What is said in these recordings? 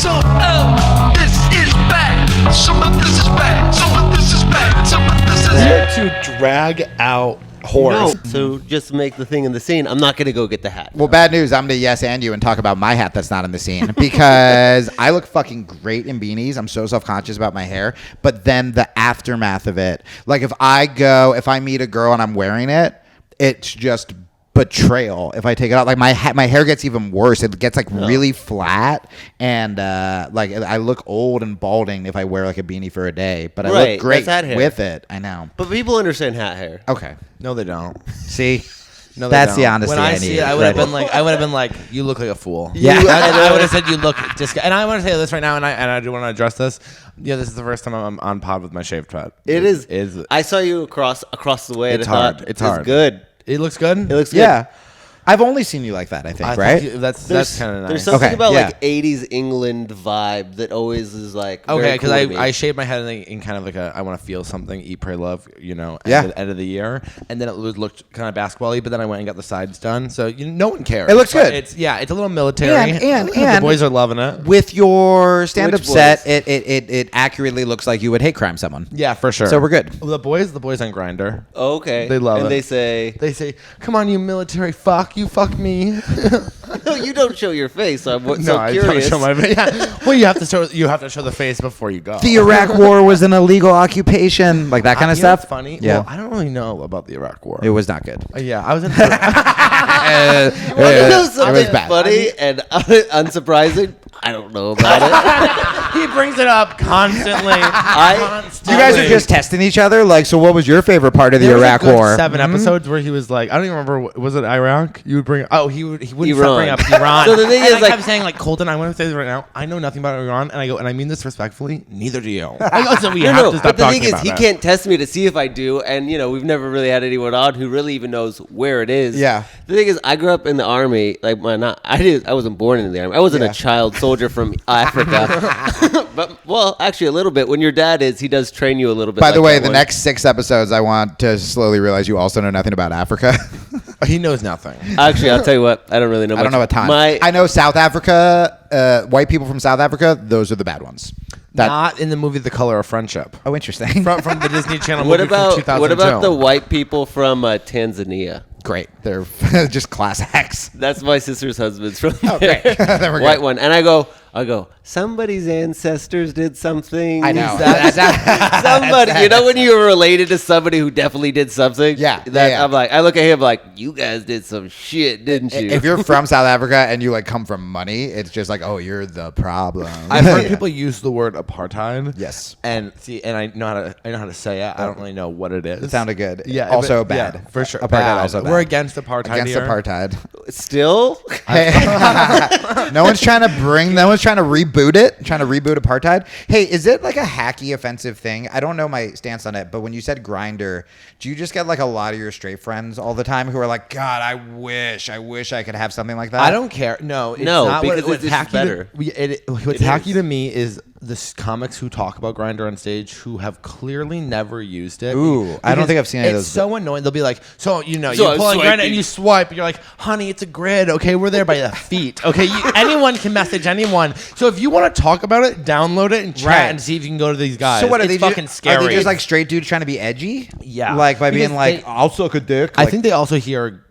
Some of this is bad. Some of this is bad. Some of this is bad. Some of this is bad. To drag out horse. No. So just make the thing in the scene. I'm not going to go get the hat. Well, bad news. I'm going to yes and you and talk about my hat that's not in the scene because I look fucking great in beanies. I'm so self-conscious about my hair. But then the aftermath of it, like if I meet a girl and I'm wearing it, it's just betrayal if I take it out. Like my hair gets even worse. It gets like really flat and like I look old and balding if I wear like a beanie for a day. But I look great with it. I know. But people understand hat hair. Okay. No, they don't. See? No, that's the honesty when I I see need. it, I would have been like, you look like a fool. Yeah. I would have said you look disgusting. And I want to say this right now, and I do want to address this. Yeah, this is the first time I'm on pod with my shaved head. It is. I saw you across the way. It's and I hard. thought, It's hard. Good. It looks good. It looks good. Yeah. I've only seen you like that, I think, right? That's kind of nice. There's something Okay, about yeah. like 80s England vibe that always is like okay, very because cool to me. I shaved my head in kind of like I want to feel something, eat, pray, love, end of the year, and then it looked kind of basketball-y, but then I went and got the sides done, so no one cares. It looks good. It's a little military, and the boys are loving it. With your stand-up Which set, boys? it accurately looks like you would hate crime someone. Yeah, for sure. So we're good. The boys on Grindr. Okay. They love and it. They say, "Come on, you military fuck, you fuck me." no, you don't show your face. So I'm so I don't curious. show my face. Yeah. Well, you have to show the face before you go. The Iraq War was an illegal occupation, like that kind of You know stuff. what's funny. Yeah. Well, I don't really know about the Iraq War. It was not good. Yeah, I was in. You want to know something bad. funny and unsurprising? I don't know about it. He brings it up constantly. You guys are just testing each other. Like, so what was your favorite part of the There was Iraq a good War? 7 episodes where he was like, I don't even remember. Was it Iraq? You would bring. Oh, he wouldn't stop Iran. bringing up Iran. So the thing and is, I kept saying like, Colton, I want to say this right now. I know nothing about Iran, and I go, and I mean this respectfully. Neither do you. So we have to stop but the talking thing is, about he it. can't test me to see if I do, and we've never really had anyone on who really even knows where it is. Yeah. The thing is, I grew up in the army. Like, I wasn't born in the army. I wasn't a child soldier from Africa. But actually, a little bit. When your dad is, he does train you a little bit. By the way, that the one. next 6 episodes, I want to slowly realize you also know nothing about Africa. He knows nothing. Actually, I'll tell you what. I don't really know. I don't know a ton. My I know South Africa, white people from South Africa, those are the bad ones. Not in the movie The Color of Friendship. Oh, interesting. From the Disney Channel what movie from about 2002. what about the white people from Tanzania? Great. They're just class acts. That's my sister's husband's from Oh, there. great. Then we're White good. one. And I go, somebody's ancestors did something. I know. Somebody, when you were related to somebody who definitely did something? Yeah, That yeah. I'm like, I look at him like, you guys did some shit, didn't you? If you're from South Africa and you like come from money, it's just like, oh, you're the problem. I've heard people use the word apartheid. Yes. And I know how to say it. I don't really know what it is. It sounded good. Yeah. Also but- bad. yeah, for sure. Apartheid Bad. also bad. We're against apartheid Against here. apartheid. Still? No one's trying to reboot it. Trying to reboot apartheid. Hey, is it like a hacky, offensive thing? I don't know my stance on it, but when you said Grindr, do you just get like a lot of your straight friends all the time who are like, God, I wish I could have something like that? I don't care. No, it's No, not because what's it's hacky better. What's hacky to me is the comics who talk about Grindr on stage who have clearly never used it. Ooh, I don't think I've seen any of It's those. so annoying. They'll be like, you I'm pull on Grindr swiping. and you swipe. And you're like, honey, it's a grid. Okay, we're there by the feet. Okay, anyone can message anyone. So if you want to talk about it, download it and chat Right. and see if you can go to these guys. So what are it's they fucking scary. Are they just like straight dudes trying to be edgy? Yeah. Like by being Because like, they- I'll suck a dick. I Like, think they also hear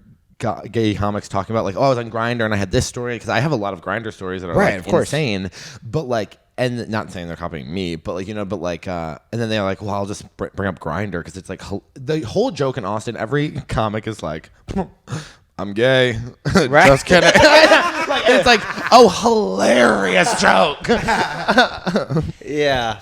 gay comics talking about like, I was on Grindr and I had this story because I have a lot of Grindr stories that are Right, like of course. insane, but like, and not saying they're copying me, but like, and then they're like, well, I'll just bring up Grindr because it's like the whole joke in Austin. Every comic is like, I'm gay, Right. just kidding. Like, and it's like, oh, hilarious joke. Yeah.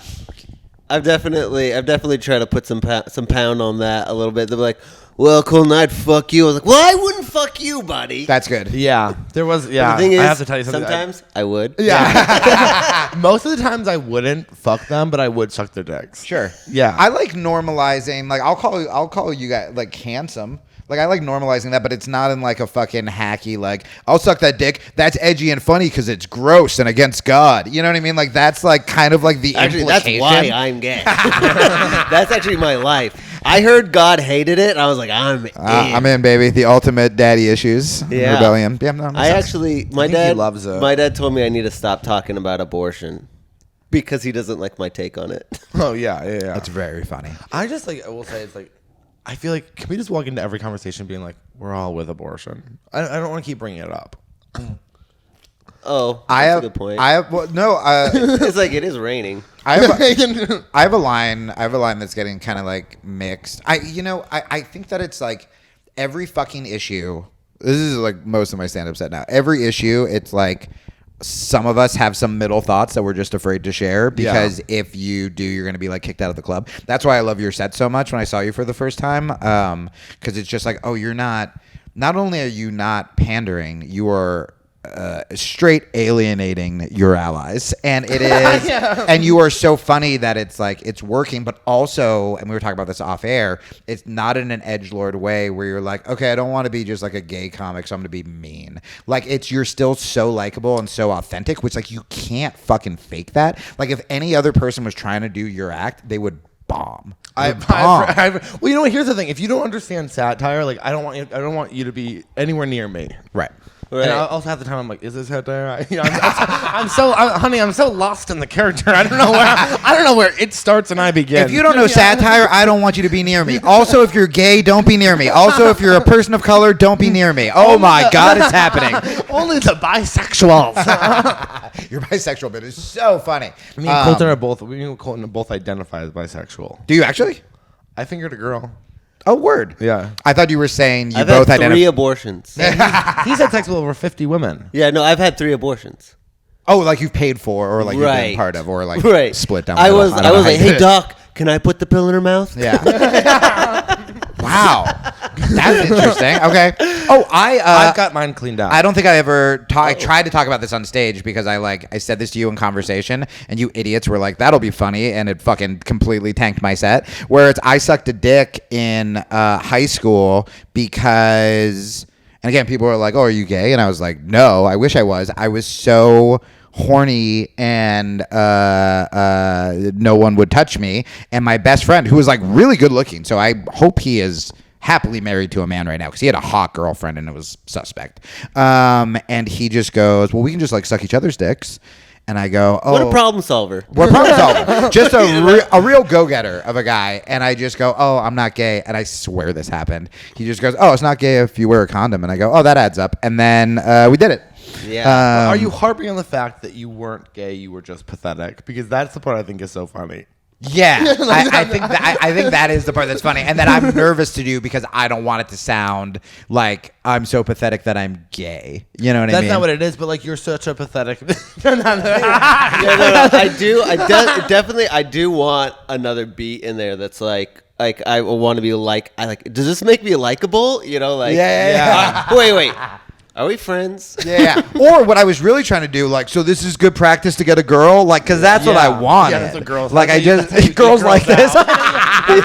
I've definitely tried to put some pound on that a little bit. They're like, well, Colton, I'd fuck you. I was like, well, I wouldn't fuck you, buddy. that's good. Yeah, there was. Yeah, But the thing is, I have to tell you something. sometimes I would. Yeah. Most of the times I wouldn't fuck them, but I would suck their dicks. Sure. Yeah. I like normalizing. Like I'll call you guys like handsome. Like I like normalizing that, but it's not in like a fucking hacky like I'll suck that dick. That's edgy and funny because it's gross and against God. You know what I mean? Like that's like kind of like the Actually, that's implication. why I'm gay. That's actually my life. I heard God hated it. And I was like, I'm in. I'm in, baby. The ultimate daddy issues rebellion. Yeah, no, I actually, my think he dad loves it. My dad told me I need to stop talking about abortion because he doesn't like my take on it. Oh yeah. That's very funny. I just I will say it's I feel like can we just walk into every conversation being like we're all with abortion? I don't want to keep bringing it up. Oh, that's a good point. It's like it is raining. I have a line that's getting kind of like mixed. I think that it's like every fucking issue. This is like most of my stand-up set now. Every issue, it's like some of us have some middle thoughts that we're just afraid to share because if you do, you're going to be like kicked out of the club. That's why I love your set so much when I saw you for the first time. Because it's just like, oh, you're not only are you not pandering, you are straight alienating your allies, and it is and you are so funny that it's like it's working, but also, and we were talking about this off air, it's not in an edgelord way where you're like, okay, I don't want to be just like a gay comic, so I'm gonna be mean. Like you're still so likable and so authentic, which like you can't fucking fake that. Like if any other person was trying to do your act, they would bomb. Well, you know what? Here's the thing: if you don't understand satire, like I don't want you to be anywhere near me. Right. And also half the time I'm like, is this satire? I'm so lost in the character. I don't know where it starts and I begin. If you don't know satire, I don't want you to be near me. Also, if you're gay, don't be near me. Also, if you're a person of color, don't be near me. Oh my God, it's happening. Only the bisexuals. Your bisexual bit is so funny. Me and Colton both identify as bisexual. Do you actually? I fingered a girl. Oh, word. Yeah. I thought you were saying I've both had 3 identify. abortions. He's had sex with over 50 women. Yeah, no, I've had 3 abortions. Oh, like you've paid for, or like you've been part of, or like split down. I was like, hey doc, can I put the pill in her mouth? Yeah. Wow, that's interesting. Okay. Oh, I've got mine cleaned out. I don't think I ever I tried to talk about this on stage because I said this to you in conversation, and you idiots were like, "That'll be funny," and it fucking completely tanked my set. Where I sucked a dick in high school because, and again, people were like, "Oh, are you gay?" And I was like, "No, I wish I was. I was so horny and no one would touch me." And my best friend, who was like really good looking, so I hope he is happily married to a man right now because he had a hot girlfriend and it was suspect. And he just goes, "Well, we can just like suck each other's dicks." And I go, "Oh, what a problem solver!" What a problem solver! Just a real go-getter of a guy. And I just go, "Oh, I'm not gay." And I swear this happened. He just goes, "Oh, it's not gay if you wear a condom." And I go, "Oh, that adds up." And then we did it. Yeah. Are you harping on the fact that you weren't gay, you were just pathetic? Because that's the part I think is so funny. Yeah, I think that is the part that's funny, and that I'm nervous to do because I don't want it to sound like I'm so pathetic that I'm gay. You know what I mean? That's not what it is, but like you're such a pathetic. I do want another beat in there that's like I want to be like does this make me likable? You know, like yeah. Wait. Are we friends? Yeah. Or what I was really trying to do, like, so this is good practice to get a girl, like, because that's what I want. Yeah, that's what girls like. Girls like this. Honey,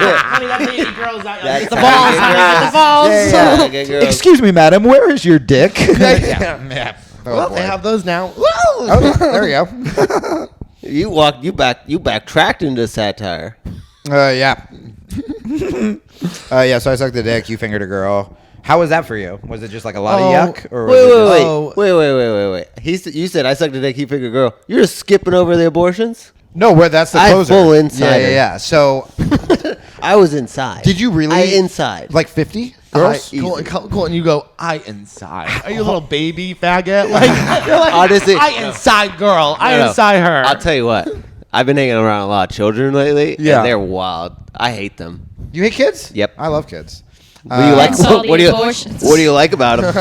that's how you get girls out. Get the balls, honey. Get the balls. Excuse me, madam. Where is your dick? Yeah. Well, they have those now. Oh, there we go. You backtracked into satire. Yeah. Yeah. So I sucked the dick. You fingered a girl. How was that for you? Was it just like a lot of yuck? Or Wait. You said I sucked a dick, he fingered a girl. You're just skipping over the abortions? No, that's the closer. Full insider. Yeah. So I was inside. Did you really? I inside. Like 50 girls? Colton, you go, I inside. Are you a little baby faggot? Like, you're like, honestly, I inside girl. I inside her. I'll tell you what. I've been hanging around a lot of children lately. Yeah. And they're wild. I hate them. You hate kids? Yep. I love kids. What do you like? What do you like about them?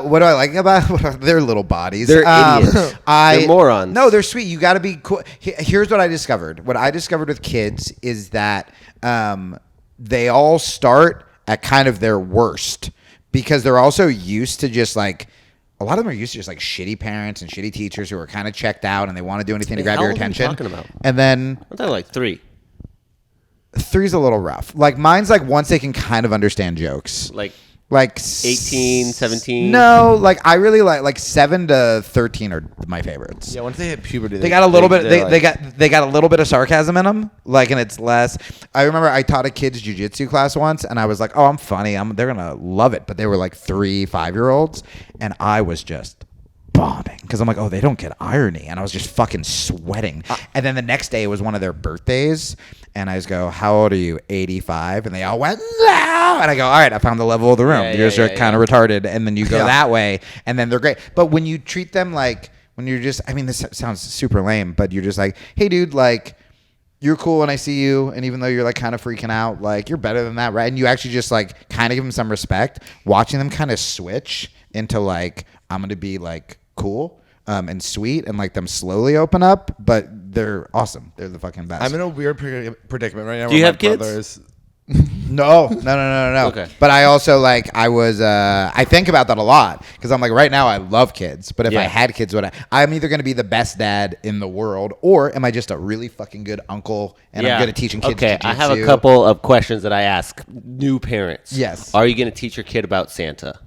What do I like about their little bodies? They're idiots. They're morons. No, they're sweet. You got to be cool. Here's what I discovered. What I discovered with kids is that they all start at kind of their worst because they're also used to just like. A lot of them are used to just like shitty parents and shitty teachers who are kind of checked out and they want to do anything to grab your attention. How old are you talking about? And then I'm talking like 3. 3's a little rough. Like mine's like once they can kind of understand jokes. Like Like 18, 17? No, like I really like 7 to 13 are my favorites. Yeah, once they hit puberty, They got a little bit. they're They got a little bit of sarcasm in them, like, and it's less. I remember I taught a kids jujitsu class once, and I was like, "Oh, I'm funny. They're gonna love it." But they were like 3, 5-year-olds, and I was just bombing because I'm like, "Oh, they don't get irony," and I was just fucking sweating. And then the next day it was one of their birthdays, and I just go, "How old are you?" 85, and they all went, "No!" And I go, "All right, I found the level of the room. You're just kind of retarded," and then you go that way, and then they're great. But when you treat them like when you're just, I mean, this sounds super lame, but you're just like, "Hey, dude, like, you're cool when I see you, and even though you're like kind of freaking out, like you're better than that, right?" And you actually just like kind of give them some respect. Watching them kind of switch into like, I'm gonna be like cool and sweet, and like them slowly open up, but they're awesome. They're the fucking best. I'm in a weird predicament right now. Do you where have my kids? brothers- No. Okay. But I also like I think about that a lot because I'm like right now I love kids, but if I had kids, I'm either going to be the best dad in the world, or am I just a really fucking good uncle and I'm good at teaching kids? Okay, I have a jujitsu? couple of questions that I ask new parents. Yes. Are you going to teach your kid about Santa?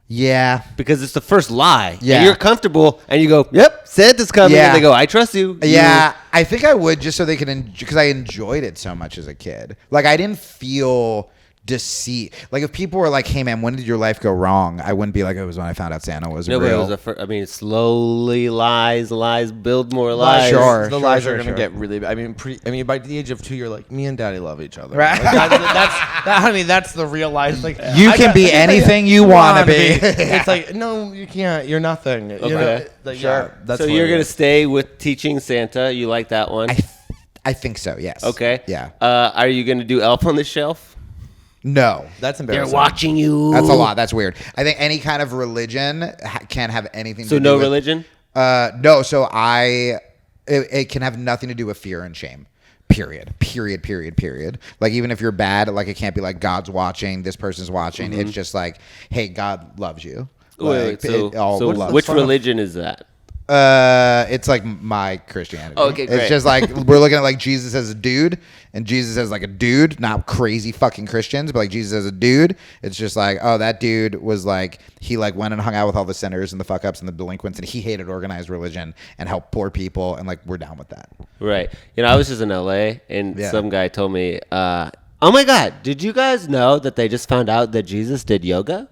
Yeah. Because it's the first lie. Yeah. And you're comfortable, and you go, "Yep, Santa's coming." Yeah. And they go, "I trust you." Yeah, I think I would just so they can because I enjoyed it so much as a kid. Like I didn't feel deceit. Like if people were like, "Hey man, when did your life go wrong?" I wouldn't be like, "It was when I found out Santa was No, but it real." was I mean, slowly lies build more lies. Sure. The lies are gonna get really. I mean, by the age of 2, you're like, me and Daddy love each other. Right. Like, honey, that's the real lies. Like You can be anything you wanna be. It's like, no, you can't. You're nothing. You know? Okay. Like, Sure. yeah, that's So you're going to stay with teaching Santa. You like that one? I think so. Yes. Okay. Yeah. Are you going to do Elf on the Shelf? No. That's They're embarrassing. watching you. That's a lot. That's weird. I think any kind of religion can't have anything So to do no with religion? No, so it can have nothing to do with fear and shame. Period. Like even if you're bad, like it can't be like God's watching, this person's watching. It's just like, hey, God loves you. Wait, so which religion is that? It's like my Christianity. Okay, great. It's just like we're looking at like Jesus as a dude, and Jesus as like a dude, not crazy fucking Christians, but like Jesus as a dude. It's just like, oh, that dude was like he like went and hung out with all the sinners and the fuck ups and the delinquents, and he hated organized religion and helped poor people, and like we're down with that. Right. You know, I was just in LA, and Yeah. some guy told me, "Oh my God, did you guys know that they just found out that Jesus did yoga?"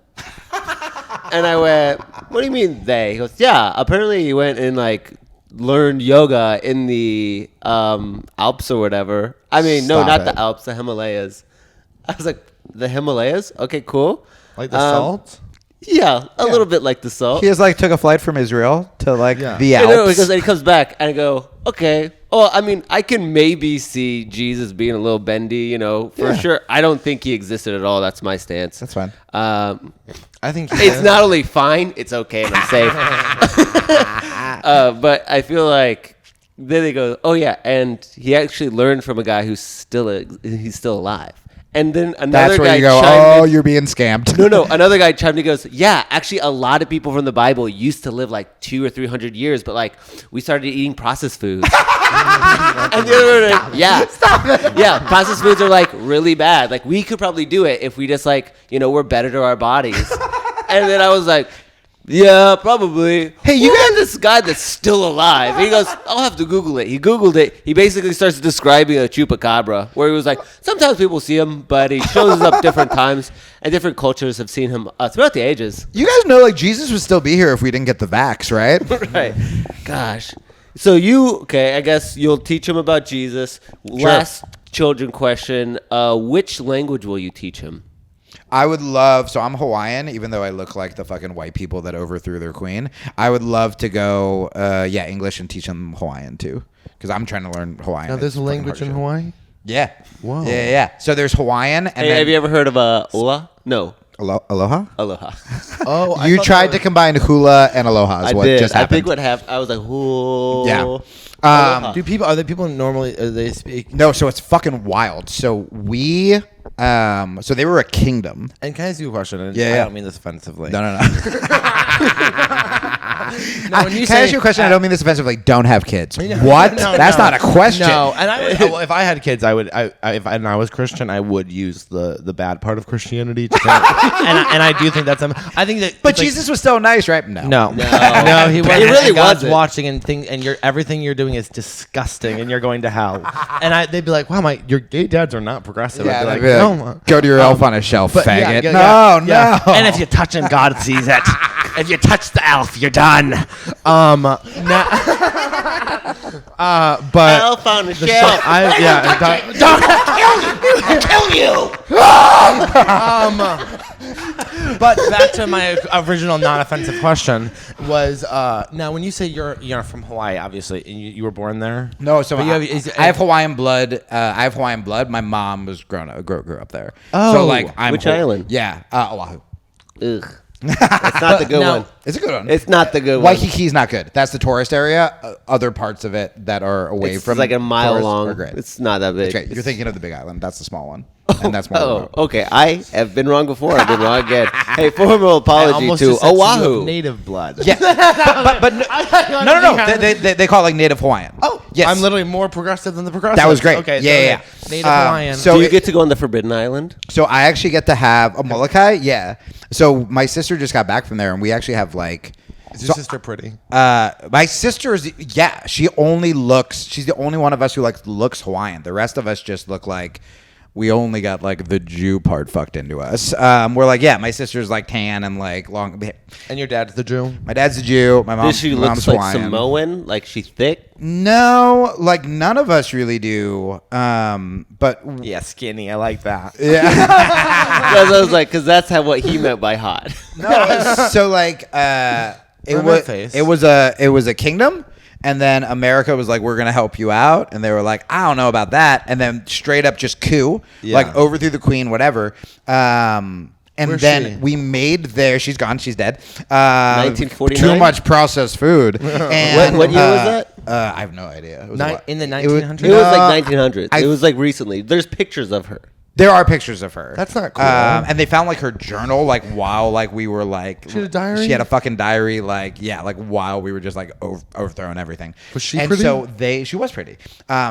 And I went, "What do you mean they?" He goes, "Yeah, apparently he went and like learned yoga in the Alps or whatever. I mean, no, Stop not it. the Alps, the Himalayas." I was like, "The Himalayas? Okay, cool." Like the salt. Yeah, a little bit like the salt. He just like took a flight from Israel to like the I know, Alps. because then he comes back and I go, "Okay." Oh, I mean, I can maybe see Jesus being a little bendy, you know, for sure. I don't think he existed at all. That's my stance. That's fine. I think It's not only fine, it's okay and I'm safe. But I feel like then they go, "Oh yeah," and he actually learned from a guy who's still alive. And then another That's where guy you go, chimed oh, in- you're being scammed. No. Another guy chimed in and goes, "Yeah, actually, a lot of people from the Bible used to live like 200 or 300 years, but like we started eating processed foods." And the other one, yeah, processed foods are like really bad. Like we could probably do it if we just like, you know, we're better to our bodies. And then I was like, "Yeah, probably." Hey, you got this guy that's still alive. And he goes, "I'll have to Google it." He Googled it. He basically starts describing a chupacabra, where he was like, sometimes people see him, but he shows up different times, and different cultures have seen him throughout the ages. You guys know like Jesus would still be here if we didn't get the vax, right? Right. Gosh. So I guess you'll teach him about Jesus. Last children question, which language will you teach him? I would love, so I'm Hawaiian, even though I look like the fucking white people that overthrew their queen. I would love to go, English and teach them Hawaiian too. Because I'm trying to learn Hawaiian. Now, there's It's a fucking language hard in shit. Hawaii. Yeah. Whoa. Yeah. So there's Hawaiian and Hey, then have you ever heard of Ola? No. Aloha? Aloha. Oh, I You thought tried that to combine hula and aloha is I what did. just I happened. think what happened, I was like, "Whoa." Yeah. Do people are there people normally they speak? No, so it's fucking wild. So so they were a kingdom. And can I ask you a question? And Yeah, I yeah. don't mean this offensively. No. No, when you Can I ask you a question? I don't mean this offensively. Don't have kids. What? That's not a question. No, and I would, well, if I had kids, I would. If I was Christian, I would use the bad part of Christianity. To kind of, and I do think that's. I think that. But it's like- Jesus was still nice, right? No. No, he wasn't. He really And God's wasn't. watching and everything you're doing is disgusting, and you're going to hell. And they'd be like, "Wow, your gay dads are not progressive." Yeah, I'd be they'd like, be "No." go to your elf on a shelf, But yeah, faggot. yeah, yeah. No. And if you touch him, God sees it. If you touch the elf, you're done. But Elf on a shelf. kill you. But back to my original non-offensive question was now when you say you're from Hawaii, obviously, and you were born there. No, so But I have Hawaiian blood. My mom was grew up there. Oh. So like I'm Which island? Yeah, Oahu. Ugh. That's not the good Now- one. It's a good one. It's not the good one. Waikiki's not good. That's the tourist area. Other parts of it that are away It's from like a mile tourists long. are great. It's not that big. It's great. You're thinking of the Big Island. That's the small one, and that's more. Oh, remote. okay. I have been wrong before. I've been wrong again. Hey, formal apology to Oahu. native blood. Yeah, but no. They call it like Native Hawaiian. Oh, yes. I'm literally more progressive than the progressive. That was great. Okay, Yeah. Native Hawaiian. so- Do you get to go on the Forbidden Island? So I actually get to have a Molokai. Yeah. So my sister just got back from there, and we actually have like. is your sister pretty? My sister is she's the only one of us who like looks Hawaiian. The rest of us just look like we only got like the Jew part fucked into us. We're like, yeah, my sister's like tan and like long. And your dad's the Jew? My dad's a Jew. My Does she mom's look like Hawaiian. Samoan? Like she thick? No, like none of us really do. But Yeah, skinny. I like that. yeah. Because I was like, because that's what he meant by hot. No, so like it was a kingdom, and then America was like, we're gonna help you out, and they were like, I don't know about that, and then straight up just coup, Yeah. like overthrew the queen, whatever. And Where's then she? we made she's gone, she's dead. 1949? Too much processed food. And, What year was that? I have no idea. It was In the it was- 1900s? It was like 1900s. I- It was like recently. There's pictures of her. There are pictures of her. That's not cool. And they found like her journal, like while like we were like She had a diary? She had a fucking diary, like like while we were just like overthrowing everything. Was she and pretty? so she was pretty.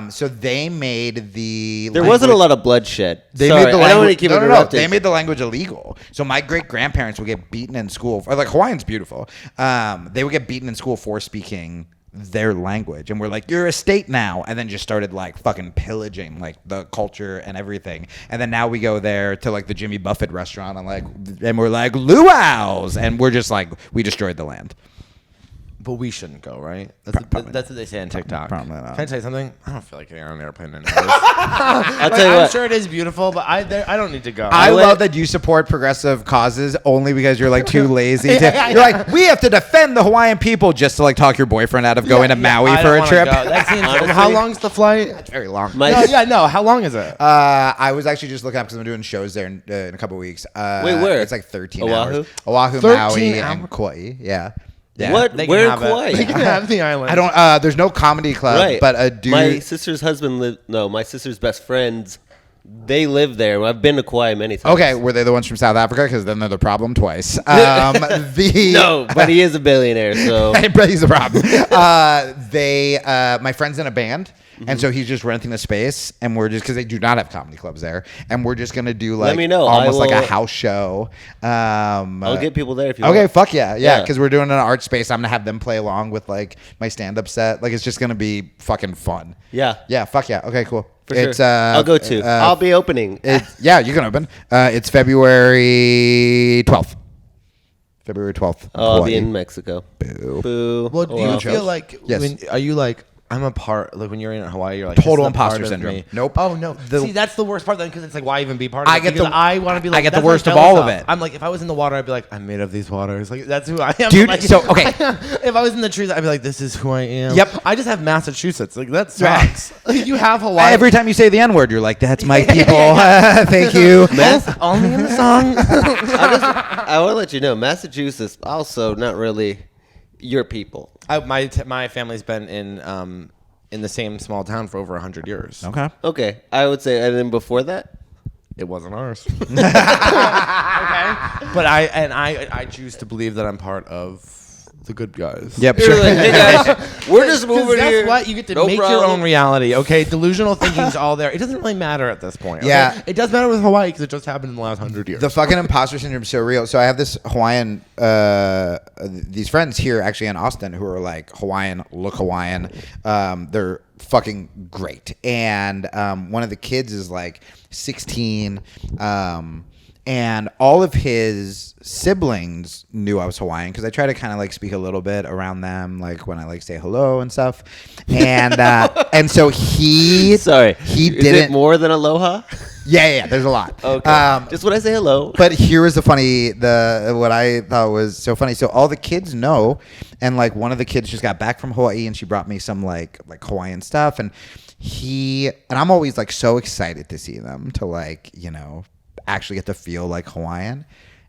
So they made the There wasn't a lot of bloodshed. They Sorry, made the I don't want to language. keep No. interrupting. They made the language illegal. So my great grandparents would get beaten in school. Like Hawaiian's beautiful. They would get beaten in school for speaking their language, and we're like, you're a state now, and then just started like fucking pillaging like the culture and everything. And then now we go there to like the Jimmy Buffett restaurant and we're like luau's, and we're just like, we destroyed the land. But we shouldn't go, right? Probably That's what they say on TikTok. Probably not. Can I tell you something? I don't feel like getting on an airplane anyways. I'll tell you I'm what. sure it is beautiful, but I don't need to go. I went- love that you support progressive causes only because you're like too lazy. You're like, we have to defend the Hawaiian people just to like talk your boyfriend out of going to Maui I for don't a wanna trip. go. That seems, Honestly- how long's the flight? Very long. No, how long is it? I was actually just looking up because I'm doing shows there in a couple of weeks. Wait, where? It's like 13 Oahu? hours. Oahu, 13 Maui, hours? and Kauai. Yeah. Yeah. What? They can Where in have it. Kauai? They can have the island. I don't. There's no comedy club, Right. but a dude. My sister's husband lived. No, my sister's best friends. They live there. I've been to Kauai many times. Okay, were they the ones from South Africa? Because then they're the problem twice. No, but he is a billionaire, so. But he's the problem. My friend's in a band, and so he's just renting a space, and we're just because they do not have comedy clubs there, and we're just gonna do like Let me know. almost like a will- house show. I'll get people there if you Okay, want. fuck yeah, Yeah. because we're doing an art space. I'm gonna have them play along with like my stand-up set. Like it's just gonna be fucking fun. Yeah. Yeah, fuck yeah. Okay, cool. For It's sure. I'll go too. I'll be opening. Yeah, you can open. It's February 12th. February 12th. I'll be Hawaii. in Mexico. Boo. Boo. Well, do Oh, you well. feel like? Yes. Are you like? I'm a part. Like when you're in Hawaii, you're like Total this is a part imposter of syndrome. me. Nope. Oh no. The- See, that's the worst part then, because it's like, why even be part of it? I get Because the- I want to be. Like, I get the that's my worst of jealous all of it. I'm like, if I was in the water, I'd be like, I'm made of these waters. Like that's who I am. Dude, Like, so, okay. if I was in the trees, I'd be like, this is who I am. Yep. I just have Massachusetts. Like that sucks. Like, you have Hawaii. Every time you say the N-word, you're like, that's my people. Thank you. only in the song. I want to let you know, Massachusetts also not really your people. My family's been in in the same small town for over 100 years. Okay, I would say, and then before that, It wasn't ours. Okay. But I choose to believe that I'm part of the good guys. Yep. you're like, hey guys, we're just moving Guess here. what? You get to No make your problem. own reality. Okay, delusional thinking's all there. It doesn't really matter at this point. Okay? Yeah. It does matter with Hawaii because it just happened in the last 100 years. The fucking imposter syndrome is so real. So I have this Hawaiian, these friends here actually in Austin who are like Hawaiian, look Hawaiian. They're fucking great. And one of the kids is like 16. And all of his siblings knew I was Hawaiian because I try to kind of like speak a little bit around them, like when I like say hello and stuff. And and so he Is didn't it more than aloha? Yeah, there's a lot. Okay. Just when I say hello. But here is what I thought was so funny. So all the kids know, and like one of the kids just got back from Hawaii, and she brought me some like Hawaiian stuff, and I'm always like so excited to see them to like actually get to feel like Hawaiian,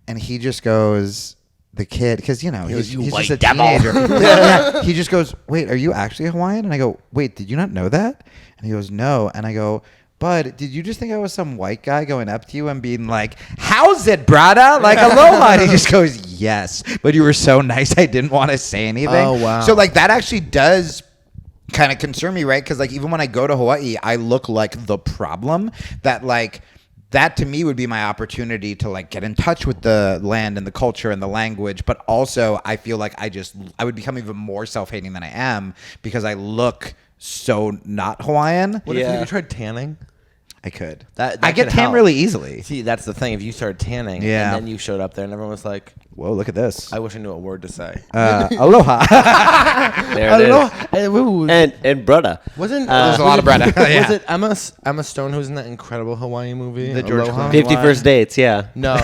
and he just goes. The kid, because he's just a teenager. Yeah. He just goes, "Wait, are you actually Hawaiian?" And I go, "Wait, did you not know that?" And he goes, "No." And I go, "Bud, did you just think I was some white guy going up to you and being like, 'How's it, brada?' Like aloha?" And he just goes, "Yes, but you were so nice, I didn't want to say anything." Oh, wow. So like that actually does kind of concern me, right? Because like even when I go to Hawaii, I look like the problem. That to me would be my opportunity to like get in touch with the land and the culture and the language, but also I feel like I would become even more self-hating than I am because I look so not Hawaiian. What if you tried tanning? I could. That I get could tan help. really easily. See, that's the thing. If you started tanning, Yeah. and then you showed up there, and everyone was like, Whoa, look at this. "I wish I knew a word to say." Aloha. There it is. Aloha. And brother. Wasn't There's a lot of bread. Yeah. Was it Emma Stone who's in that incredible Hawaii movie? The George Aloha? Clooney 50 First Dates, yeah. No.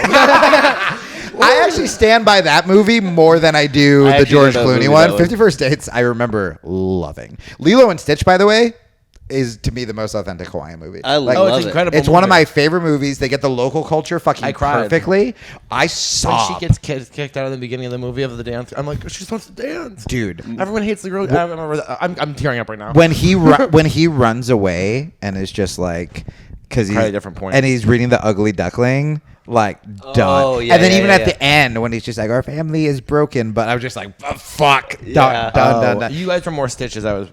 I actually stand by that movie more than I do I the actually George know that Clooney movie, one. that one. 50 First Dates, I remember loving. Lilo and Stitch, by the way, is to me the most authentic Hawaiian movie. I Like, love it's it. incredible. It's one of movie. my favorite movies. They get the local culture fucking I cried. perfectly. I When saw. she gets kicked out of the beginning of the movie of the dance, I'm like, she's supposed to dance. Dude. Everyone hates the girl. I remember that. I'm tearing up right now. When he runs away and is just like, because Probably he's a different point. and he's reading The Ugly Duckling, like done. Oh, yeah, and then yeah, even yeah, at yeah. the end when he's just like, our family is broken, but I was just like, fuck, Yeah. done. You guys were more Stitches. I was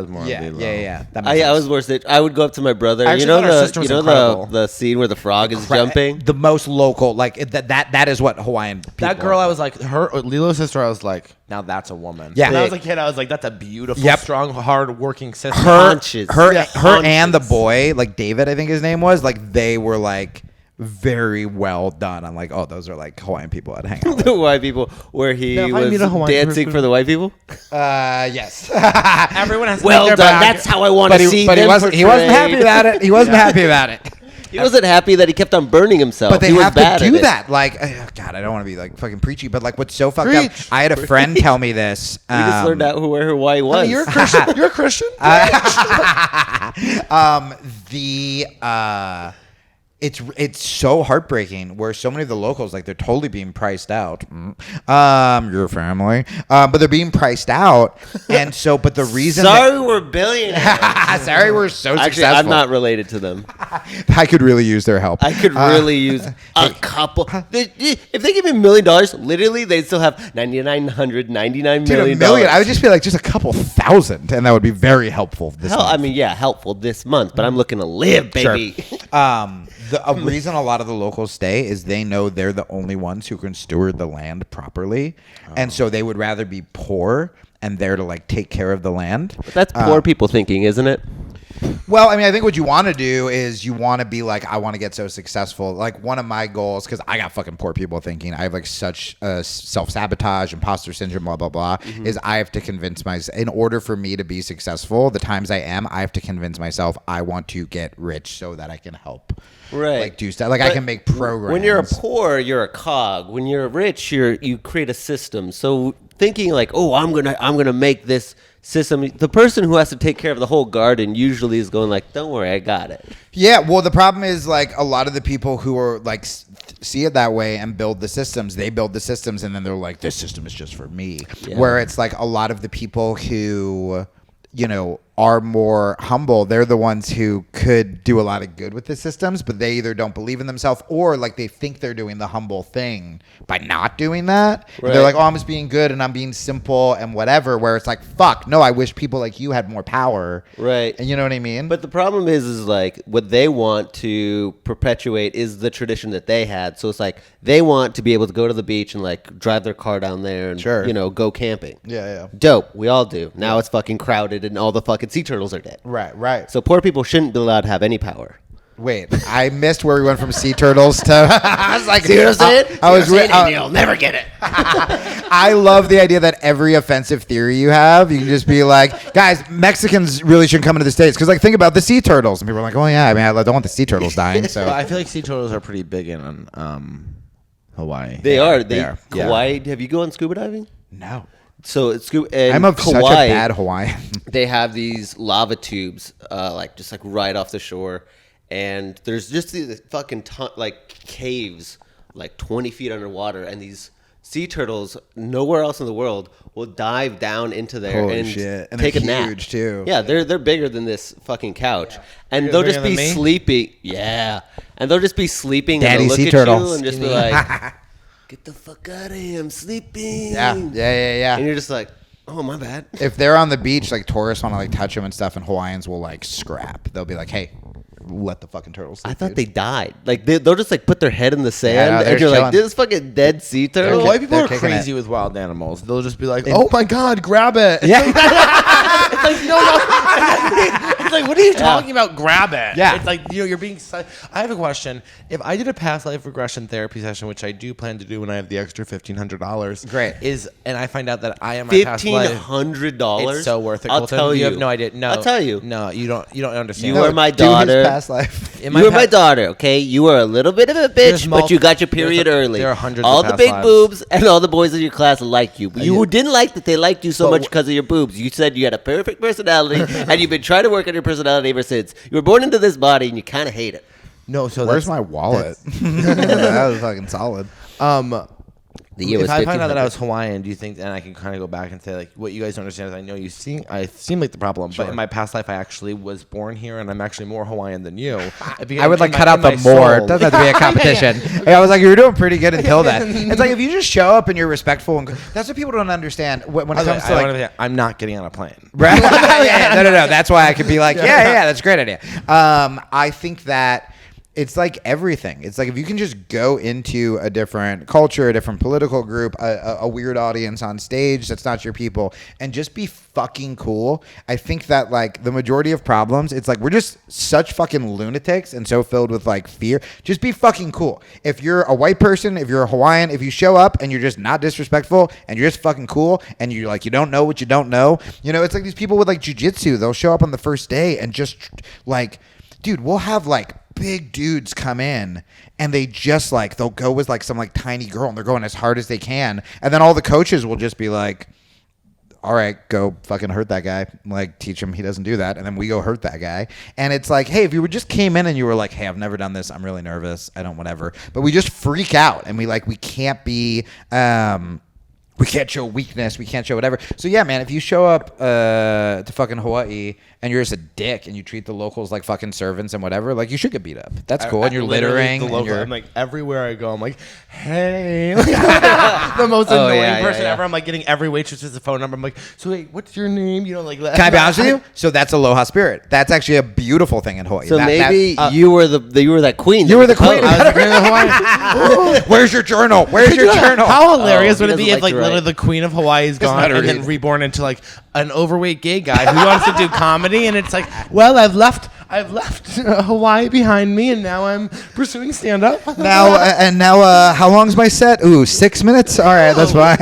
more. Yeah, on Lilo. yeah. That I makes sense. was more Stitch. I would go up to my brother. I You actually know thought our sister was incredible. the scene where the frog is jumping? The most local, like that is what Hawaiian people That girl, are. I was like, Lilo's sister. I was like, now that's a woman. Yeah. When I was a kid, I was like, that's a beautiful, Yep. strong, hard-working sister. Conscious. her Yeah, and the conscious. boy, like David, I think his name was, like they were like very well done. I'm like, oh, those are like Hawaiian people I'd hang out with. The white people, where he Yeah, if I was meet a Hawaiian dancing person- for the white people. Yes. Everyone has to Well make done. their back. That's how I want but to he, see but he them wasn't happy portrayed. about it. He wasn't happy about it. He wasn't happy that he kept on burning himself. But they he was have bad to at do it. that. Like, God, I don't want to be like fucking preachy, but like, what's so fucked up? Preach. I had a friend tell me this. We just learned out where Hawaii was. Honey, you're a Christian. You're a Christian. It's so heartbreaking where so many of the locals, like, they're totally being priced out. Your family, but they're being priced out, and so, but the reason Sorry, we're billionaires. sorry, we're so Actually, successful. I'm not related to them. I could really use their help. I could really use a couple. If they give me $1 million, literally, they'd still have $9,999 Dude, million. $1 million. I would just be like, just a couple thousand, and that would be very helpful. This Hell, month. I mean, yeah, helpful this month, but I'm looking to live, baby. Sure. A reason a lot of the locals stay is they know they're the only ones who can steward the land properly, and so they would rather be poor and there to like take care of the land. But that's poor people thinking, isn't it? Well, I mean, I think what you want to do is you want to be like, I want to get so successful. Like one of my goals, because I got fucking poor people thinking. I have like such self-sabotage, imposter syndrome, blah, blah, blah, is I have to convince myself, in order for me to be successful, the times I am, I have to convince myself I want to get rich so that I can help. Right. Like do stuff. Like I But can make programs. When you're poor, you're a cog. When you're rich, you create a system. So thinking like, oh, I'm gonna make this system. The person who has to take care of the whole garden usually is going like, don't worry, I got it. Yeah, well, the problem is like a lot of the people who are like see it that way and build the systems, they build the systems and then they're like, this system is just for me. Yeah. Where it's like a lot of the people who, are more humble, they're the ones who could do a lot of good with the systems, but they either don't believe in themselves or like they think they're doing the humble thing by not doing that. Right. They're like, oh, I'm just being good and I'm being simple and whatever, where it's like, fuck, no, I wish people like you had more power. Right. And you know what I mean? But the problem is like what they want to perpetuate is the tradition that they had. So it's like they want to be able to go to the beach and like drive their car down there and, Sure. you know, go camping. Yeah. Dope. We all do. Now it's fucking crowded and all the fucking sea turtles are dead. Right. So poor people shouldn't be allowed to have any power. Wait, I missed where we went from sea turtles to. I was like, See what I'm saying? I was. You'll never get it. I love the idea that every offensive theory you have, you can just be like, guys, Mexicans really shouldn't come into the States because, like, think about the sea turtles, and people are like, oh yeah, I mean, I don't want the sea turtles dying. So But I feel like sea turtles are pretty big in Hawaii. They are. Yeah. Kauai. Have you gone scuba diving? no, So it's scuba. And I'm a Kauai, such a bad Hawaiian. They have these lava tubes, like right off the shore, and there's just these fucking like caves, like 20 feet underwater, and these sea turtles nowhere else in the world will dive down into there Holy and shit. And take they're a nap. huge, too. Yeah, they're bigger than this fucking couch, and Bigger they'll just than be me? sleeping. Yeah, and they'll just be sleeping Daddy and they'll sea look at turtles. you and just be like, "Get the fuck out of here! I'm sleeping." Yeah. And you're just like, "Oh, my bad." If they're on the beach, like tourists want to like touch them and stuff, and Hawaiians will like scrap. They'll be like, hey, let the fucking turtles sleep. I thought dude. they died. Like they'll just like put their head in the sand, no, they're and you're chilling. like, "This fucking dead sea turtle." White people They're are kicking crazy it. with wild animals. They'll just be like, "Oh my god, grab it!" Yeah. It's like no. It's like, what are you talking about? Grab it. Yeah. It's like you're being. I have a question. If I did a past life regression therapy session, which I do plan to do when I have the extra $1,500, Great. and I find out that I am my past life. $1,500. It's so worth it. I'll Colton. tell you. You have no idea. No, I'll tell you. No, you don't. You don't understand. You are my Do his daughter. past life. In You were my past- daughter, okay? You were a little bit of a There's bitch, but you got your period there's early. there are hundreds all of the past big lives. boobs and all the boys in your class like you. But you yeah. didn't like that they liked you so But much because of your boobs. You said you had a perfect personality, and you've been trying to work on your personality ever since. You were born into this body, and you kind of hate it. No, so Where's that's, my wallet? That was fucking solid. The year If was I find out that I 1500. was Hawaiian, do you think then I can kind of go back and say like what you guys don't understand is I know I seem like the problem, but in my past life I actually was born here and I'm actually more Hawaiian than you. I would like cut out the more. It doesn't have to be a competition. Like, I was like, you were doing pretty good until then. It's like if you just show up and you're respectful, and that's what people don't understand when it comes to like. I'm not getting on a plane. Right? No. That's why I could be like, yeah, that's a great idea. I think that it's like everything. It's like if you can just go into a different culture, a different political group, a weird audience on stage that's not your people, and just be fucking cool. I think that like the majority of problems, it's like we're just such fucking lunatics and so filled with like fear. Just be fucking cool. If you're a white person, if you're a Hawaiian, if you show up and you're just not disrespectful and you're just fucking cool and you're like you don't know what you don't know, you know, it's like these people with like jujitsu. They'll show up on the first day and just like, dude, we'll have like big dudes come in and they just like they'll go with like some like tiny girl and they're going as hard as they can, and then all the coaches will just be like, all right, go fucking hurt that guy, like teach him he doesn't do that, and then we go hurt that guy. And it's like, hey, if you just came in and you were like, hey, I've never done this, I'm really nervous, I don't whatever, but we just freak out and we can't be we can't show weakness. We can't show whatever. So yeah, man, if you show up to fucking Hawaii and you're just a dick and you treat the locals like fucking servants and whatever, like you should get beat up. That's cool. And you're littering. And you're, I'm like everywhere I go. I'm like, hey, the most annoying person ever. I'm like getting every waitress's phone number. I'm like, so wait, what's your name? You know, like that. can I be honest with you? So that's aloha spirit. That's actually a beautiful thing in Hawaii. So maybe you were that queen. You were the queen. I was the queen of Hawaii. Where's your journal? Where's your journal? How hilarious Oh, would he it be doesn't if like like to literally write. the queen of Hawaii is gone not and read. then reborn into like an overweight gay guy who wants to do comedy, and it's like, well, I've left Hawaii behind me, and now I'm pursuing stand up. Now, how long's my set? Ooh, 6 minutes. All right, that's fine.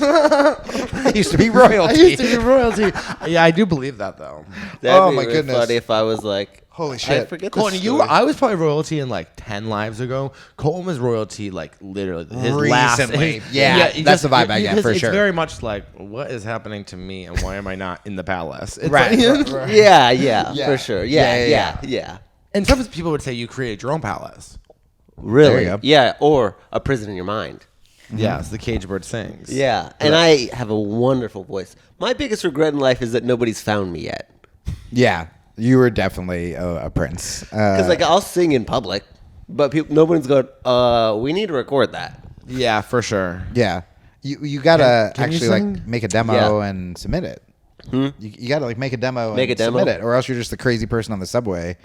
I used to be I royalty. used to be royalty. Yeah, I do believe that though. That'd Oh, be my really goodness. funny if I was like, Holy I shit. forget the Colton, story. I was probably royalty in like 10 lives ago. Colton was royalty like literally his last. Recently. Yeah, that's the vibe I get, for sure. It's very much like, what is happening to me and why am I not in the palace? It's Right, like- right. Yeah, Yeah. for sure. Yeah. Yeah. And some people would say you created your own palace. Really? There you go. Yeah, or a prison in your mind. Yes, the cage bird sings. Yeah, and I have a wonderful voice. My biggest regret in life is that nobody's found me yet. Yeah, you were definitely a prince. Because like I'll sing in public, but nobody's going. We need to record that. Yeah, for sure. Yeah, you gotta Can you actually sing? like make a demo and submit it. You gotta like make a demo and submit it, or else you're just the crazy person on the subway.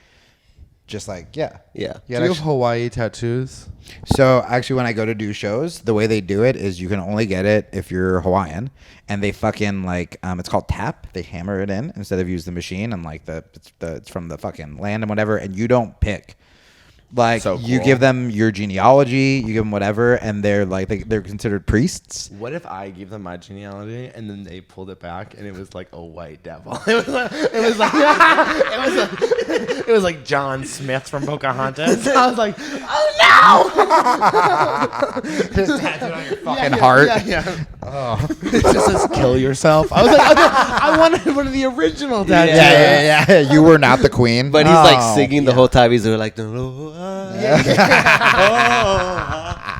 Just like Yeah. You Do gotta you have Hawaii tattoos? So actually, when I go to do shows, the way they do it is you can only get it if you're Hawaiian, and they fucking like it's called tap. They hammer it in instead of use the machine, and like it's from the fucking land and whatever, and you don't pick. Like So you cool. give them your genealogy, you give them whatever, and they're like they're considered priests. What if I gave them my genealogy and then they pulled it back and it was like a white devil? It was like John Smith from Pocahontas. I was like, oh no! Just tattooed on your fucking heart. Yeah. Oh, it just says "kill yourself." I was like, I wanted one of the original tattoos. Yeah. You were not the queen, But he's like Oh. singing the whole time. He's like,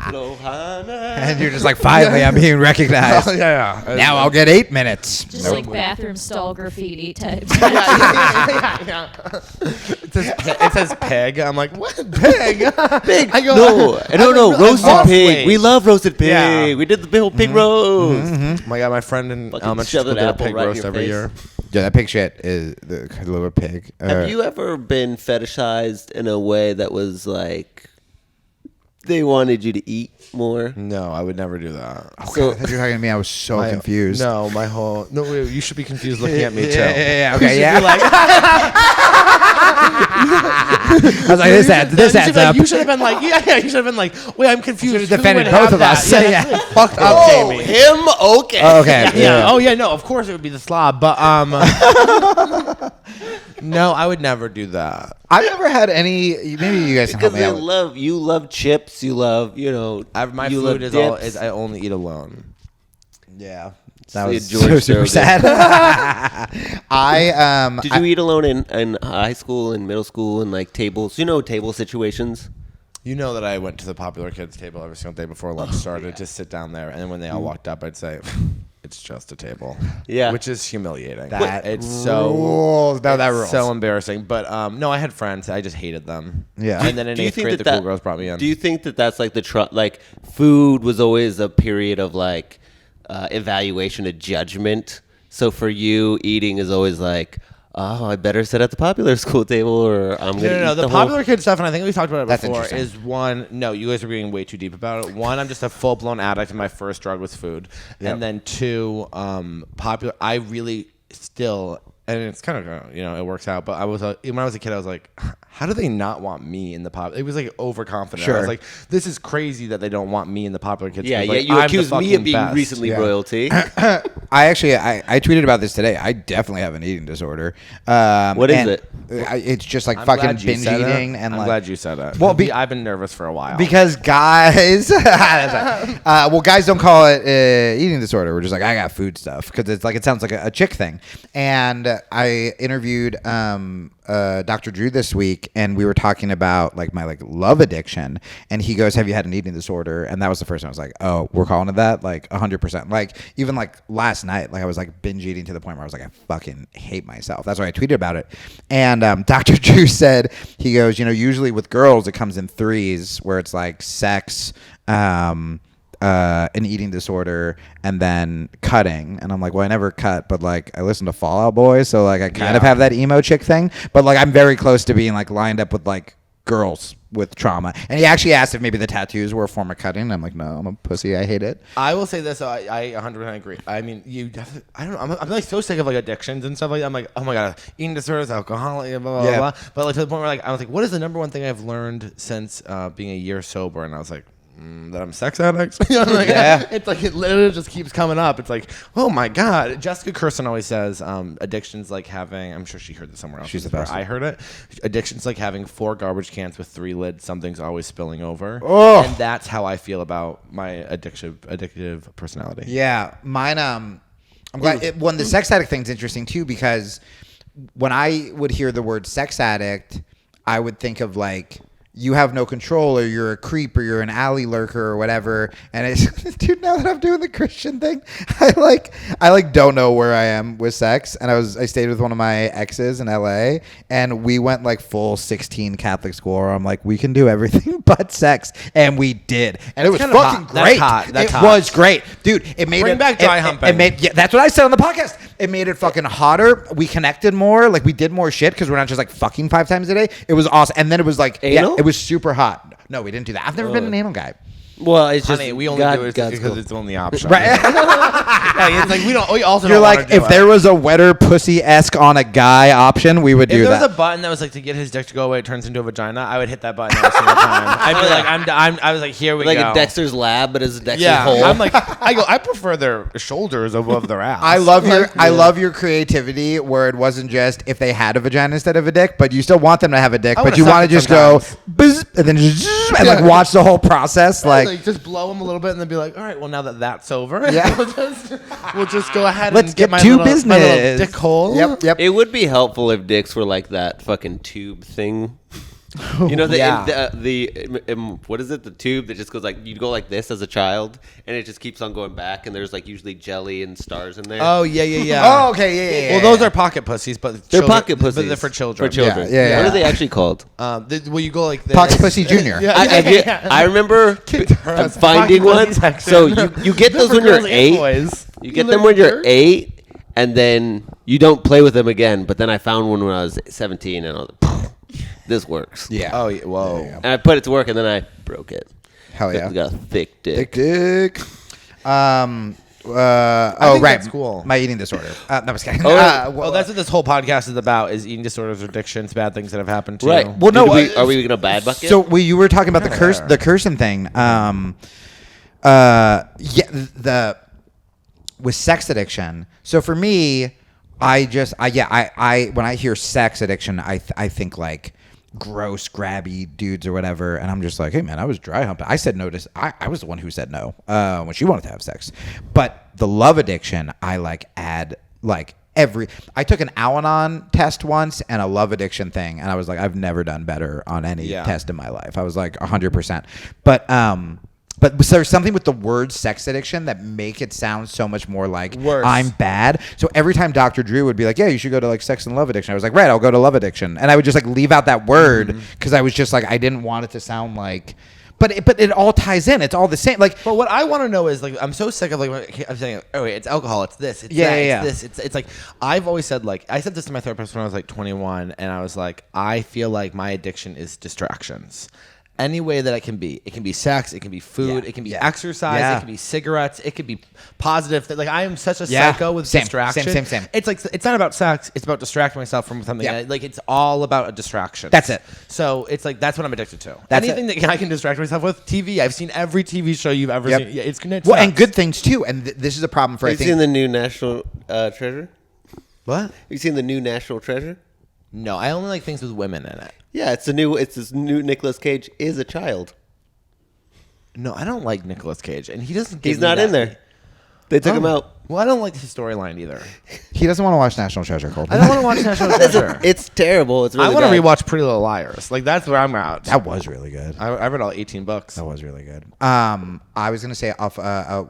And you're just like, finally, I'm being recognized. Yeah. Now I'll get 8 minutes. Just like bathroom stall graffiti type. Yeah. It says pig. I'm like, what pig? Pig. I go, no, roasted lost pig. weight. We love roasted pig. Yeah. We did the whole pig roast. Oh my god, my friend in Fucking elementary shove school an did a apple pig right in roast your every face. year. Yeah, that pig shit is the little pig. Have you ever been fetishized in a way that was like they wanted you to eat more? No, I would never do that. So, I thought you were talking to me. I was so confused. No, wait, you should be confused looking at me too. Yeah. You Okay, should yeah. be like, I was like, this adds up. You should have been like, you should have been like, wait, I'm confused. Should have Who defended would both have of that? us. Yeah, Yeah. that's really fucked up, Oh, Jamie. him? Okay. Okay. Yeah. Oh yeah. No. Of course it would be the slob, but no, I would never do that. I've never had any. Maybe you guys can help Because me they out. you love chips, you love, My you food love is dips. I only eat alone. Yeah. So That was George so super Rogan. sad. Did you eat alone in high school and middle school and like tables? Table situations? You know that I went to the popular kids table every single day before lunch started to sit down there, and then when they all walked up, I'd say, "It's just a table." Yeah. which is humiliating. That it's so rules. No, that rules. so embarrassing. But no, I had friends. I just hated them. Yeah. and then in eighth grade, the cool girls brought me in. Do you think that that's like like food was always a period of like evaluation of judgment? So for you, eating is always like, oh, I better sit at the popular school table, or I'm gonna No. eat The popular kid stuff, and I think we've talked about it That's before, interesting. is one. No, you guys are being way too deep about it. One, I'm just a full blown addict, and my first drug was food. Yep. And then two, popular. I really still, and it's kind of it works out. But I was when I was a kid, I was like, how do they not want me in the pop? It was like overconfident. I Sure. was like, this is crazy that they don't want me in the popular kids. Yeah, group. yeah. Like, You I'm the accused me fucking of being best. recently Yeah. royalty. I actually I tweeted about this today. I definitely have an eating disorder. What is it? It's just like I'm fucking glad you binge said it. eating and I'm like. glad you said it. Well, I've been nervous for a while. Because guys, guys don't call it eating disorder. We're just like, I got food stuff because it's like it sounds like a chick thing. And I interviewed Dr. Drew this week, and we were talking about like my like love addiction. And he goes, "Have you had an eating disorder?" And that was the first time I was like, "Oh, we're calling it that." Like 100%. Like even like last night, like I was like binge eating to the point where I was like, I fucking hate myself. That's why I tweeted about it. And Dr. Drew said, he goes, usually with girls it comes in threes, where it's like sex, an eating disorder, and then cutting. And I'm like, well, I never cut, but like I listen to Fall Out Boy, so like I kind of have that emo chick thing. But like I'm very close to being like lined up with like girls with trauma. And he actually asked if maybe the tattoos were a form of cutting. I'm like, no, I'm a pussy. I hate it. I will say this. I 100% agree. I mean, I don't know. I'm like so sick of like addictions and stuff like that. I'm like, oh my God, eating disorders, alcoholic, blah, blah, Yeah. blah. But like to the point where like, I was like, what is the number one thing I've learned since being a year sober? And I was like, that I'm a sex addict. Like, Yeah. It's like, it literally just keeps coming up. It's like, oh my God. Jessica Kirsten always says, addictions like having, I'm sure she heard this somewhere else. She's the This is best. where I heard it. Addictions like having 4 garbage cans with 3 lids. Something's always spilling over. Oh. And that's how I feel about my addictive personality. Yeah, mine. I'm glad. When the sex addict thing's interesting too, because when I would hear the word sex addict, I would think of like you have no control, or you're a creep, or you're an alley lurker, or whatever. And it's, dude, now that I'm doing the Christian thing, I don't know where I am with sex. And I stayed with one of my exes in LA, and we went like full 16 Catholic school, where I'm like, we can do everything but sex, and we did, and it was fucking hot. great. That's it hot. was great, dude. It made Bring it back dry it- humping. It made that's what I said on the podcast. It made it fucking hotter. We connected more. Like we did more shit because we're not just like fucking 5 times a day. It was awesome. And then it was like, Anal? it was super hot. No, we didn't do that. I've never been an anal guy. Well, it's just Honey, we only do it God's because cool. it's the only option. Right. Yeah, it's like we also You're don't like, wanna do if it. there was a wetter pussy-esque on a guy option, we would If do there was that. a button that was like to get his dick to go away, it turns into a vagina, I would hit that button every single time. I'd be like, I was like, here we like go. a Dexter's Lab, but it's a Dexter's Yeah, hole. I'm like, I prefer their shoulders above their ass. I love your creativity where it wasn't just if they had a vagina instead of a dick, but you still want them to have a dick, I but wanna you suck want it to just go sometimes. buzz, and then just, and like watch the whole process. like just blow them a little bit and then be like, all right, well now that that's over, Yeah. we'll just go ahead Let's and get my to little, business. my little dick hole. Yep. It would be helpful if dicks were like that fucking tube thing. You know, what is it? The tube that just goes like, you'd go like this as a child, and it just keeps on going back, and there's like usually jelly and stars in there. Oh yeah. Oh, okay, yeah. Well, those are pocket pussies, but They're children- pocket but pussies. they're for children. For children. Yeah. What are they actually called? Well, you go like this. Pocket Pussy Junior. I remember Us. finding Pocket one. pussy section. So you get They're those for when you're girls and 8. boys. You get them when you're 8, and then you don't play with them again. But then I found one when I was 17, and I was like, this works. Yeah. Oh, yeah, whoa. And I put it to work, and then I broke it. Hell yeah. It's got a thick dick. Dick. Oh, think right. that's cool. My eating disorder. No, I'm just kidding. Well, that's what this whole podcast is about: is eating disorders, addictions, bad things that have happened to Right. you. Well, no. Are we gonna bad bucket? So you were talking about the cursing thing. With sex addiction. So for me, I when I hear sex addiction, I think like gross, grabby dudes or whatever, and I'm just like, hey man, I was dry humping. I said no to. I was the one who said no when she wanted to have sex. But the love addiction, I like add like I took an Al-Anon test once and a love addiction thing, and I was like, I've never done better on any test in my life. I was like 100%. But there's something with the word sex addiction that make it sound so much more like Worse. I'm bad. So every time Dr. Drew would be like, yeah, you should go to like sex and love addiction, I was like, right, I'll go to love addiction. And I would just like leave out that word because I was just like, I didn't want it to sound like, but it all ties in. It's all the same. Like, But what I want to know is like I'm so sick of like I'm saying, oh wait, it's alcohol, it's this, it's Yeah, that, yeah, it's this, it's like I've always said, like I said this to my therapist when I was like 21, and I was like, I feel like my addiction is distractions. Any way that it can be sex, it can be food, Yeah. it can be Yeah. exercise, Yeah. it can be cigarettes, it could be positive. Like I am such a Yeah. psycho with Same. distraction. Same. It's like it's not about sex; it's about distracting myself from something. Yeah. Like it's all about a distraction. That's it. So it's like that's what I'm addicted to. That's Anything that I can distract myself with. TV. I've seen every TV show you've ever Yep. seen. Yeah, it's gonna. well, and good things too. And this is a problem for Have you seen the new National Treasure? What? Have you seen the new National Treasure? No, I only like things with women in it. Yeah, it's this new Nicolas Cage is a child. No, I don't like Nicolas Cage, and he doesn't. Give He's me not that. in there. They took him out. Well, I don't like his storyline either. He doesn't want to watch National Treasure, Colton. I don't want to watch National Treasure. It's terrible. It's really I want to bad. rewatch Pretty Little Liars. Like that's where I'm at. That was really good. I read all 18 books. That was really good. I was gonna say off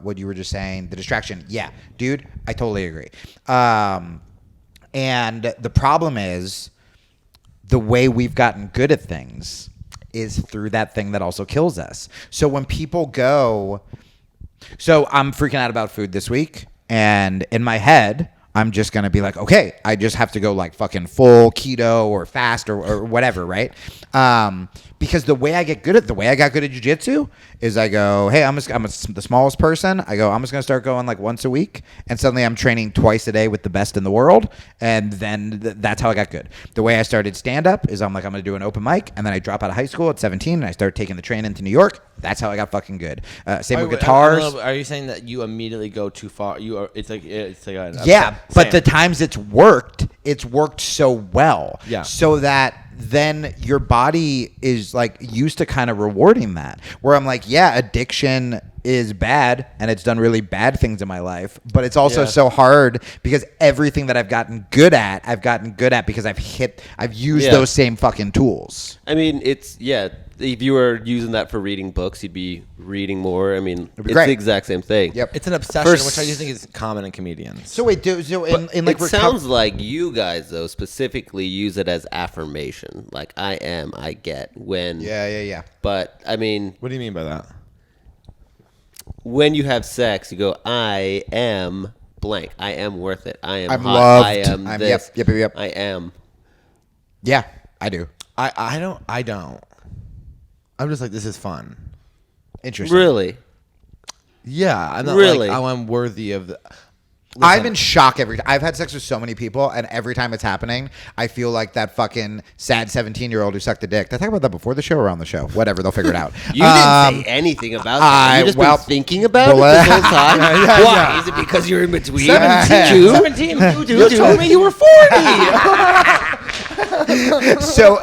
what you were just saying, the distraction. Yeah, dude, I totally agree. And the problem is the way we've gotten good at things is through that thing that also kills us. So when people go, so I'm freaking out about food this week, and in my head, I'm just gonna be like, okay, I just have to go like fucking full keto or fast or whatever, right? Because the way I got good at jiu-jitsu is I go, hey, I'm the smallest person. I go, I'm just gonna start going like once a week, and suddenly I'm training twice a day with the best in the world, and then that's how I got good. The way I started stand-up is I'm gonna do an open mic, and then I drop out of high school at 17, and I start taking the train into New York. That's how I got fucking good. Same with guitars. Are you saying that you immediately go too far? You are. It's like Yeah, but same. the times it's worked so well. Yeah. So that then your body is like used to kind of rewarding that. Where I'm like, yeah, addiction is bad and it's done really bad things in my life, but it's also so hard because everything that I've gotten good at because I've used those same fucking tools. I mean, if you were using that for reading books, you'd be reading more. I mean, it's great. the exact same thing. Yep. It's an obsession, which I do think is common in comedians. So wait, It sounds like you guys, though, specifically use it as affirmation. Like, I am, I get, when. Yeah. But, I mean. What do you mean by that? When you have sex, you go, I am blank. I am worth it. I am I'm hot. loved. I am I'm, this. Yep. I am. Yeah, I do. I don't. I'm just like, this is fun. Interesting. Really? Yeah, I'm not Really? like, oh, I'm worthy of the. I'm in shock every time. I've had sex with so many people, and every time it's happening, I feel like that fucking sad 17-year-old who sucked a dick. Did I talk about that before the show or on the show? Whatever, they'll figure it out. You didn't say anything about that. You just been thinking about it this whole time? Why? Is it because you're in between? 17. You told me you were 40. So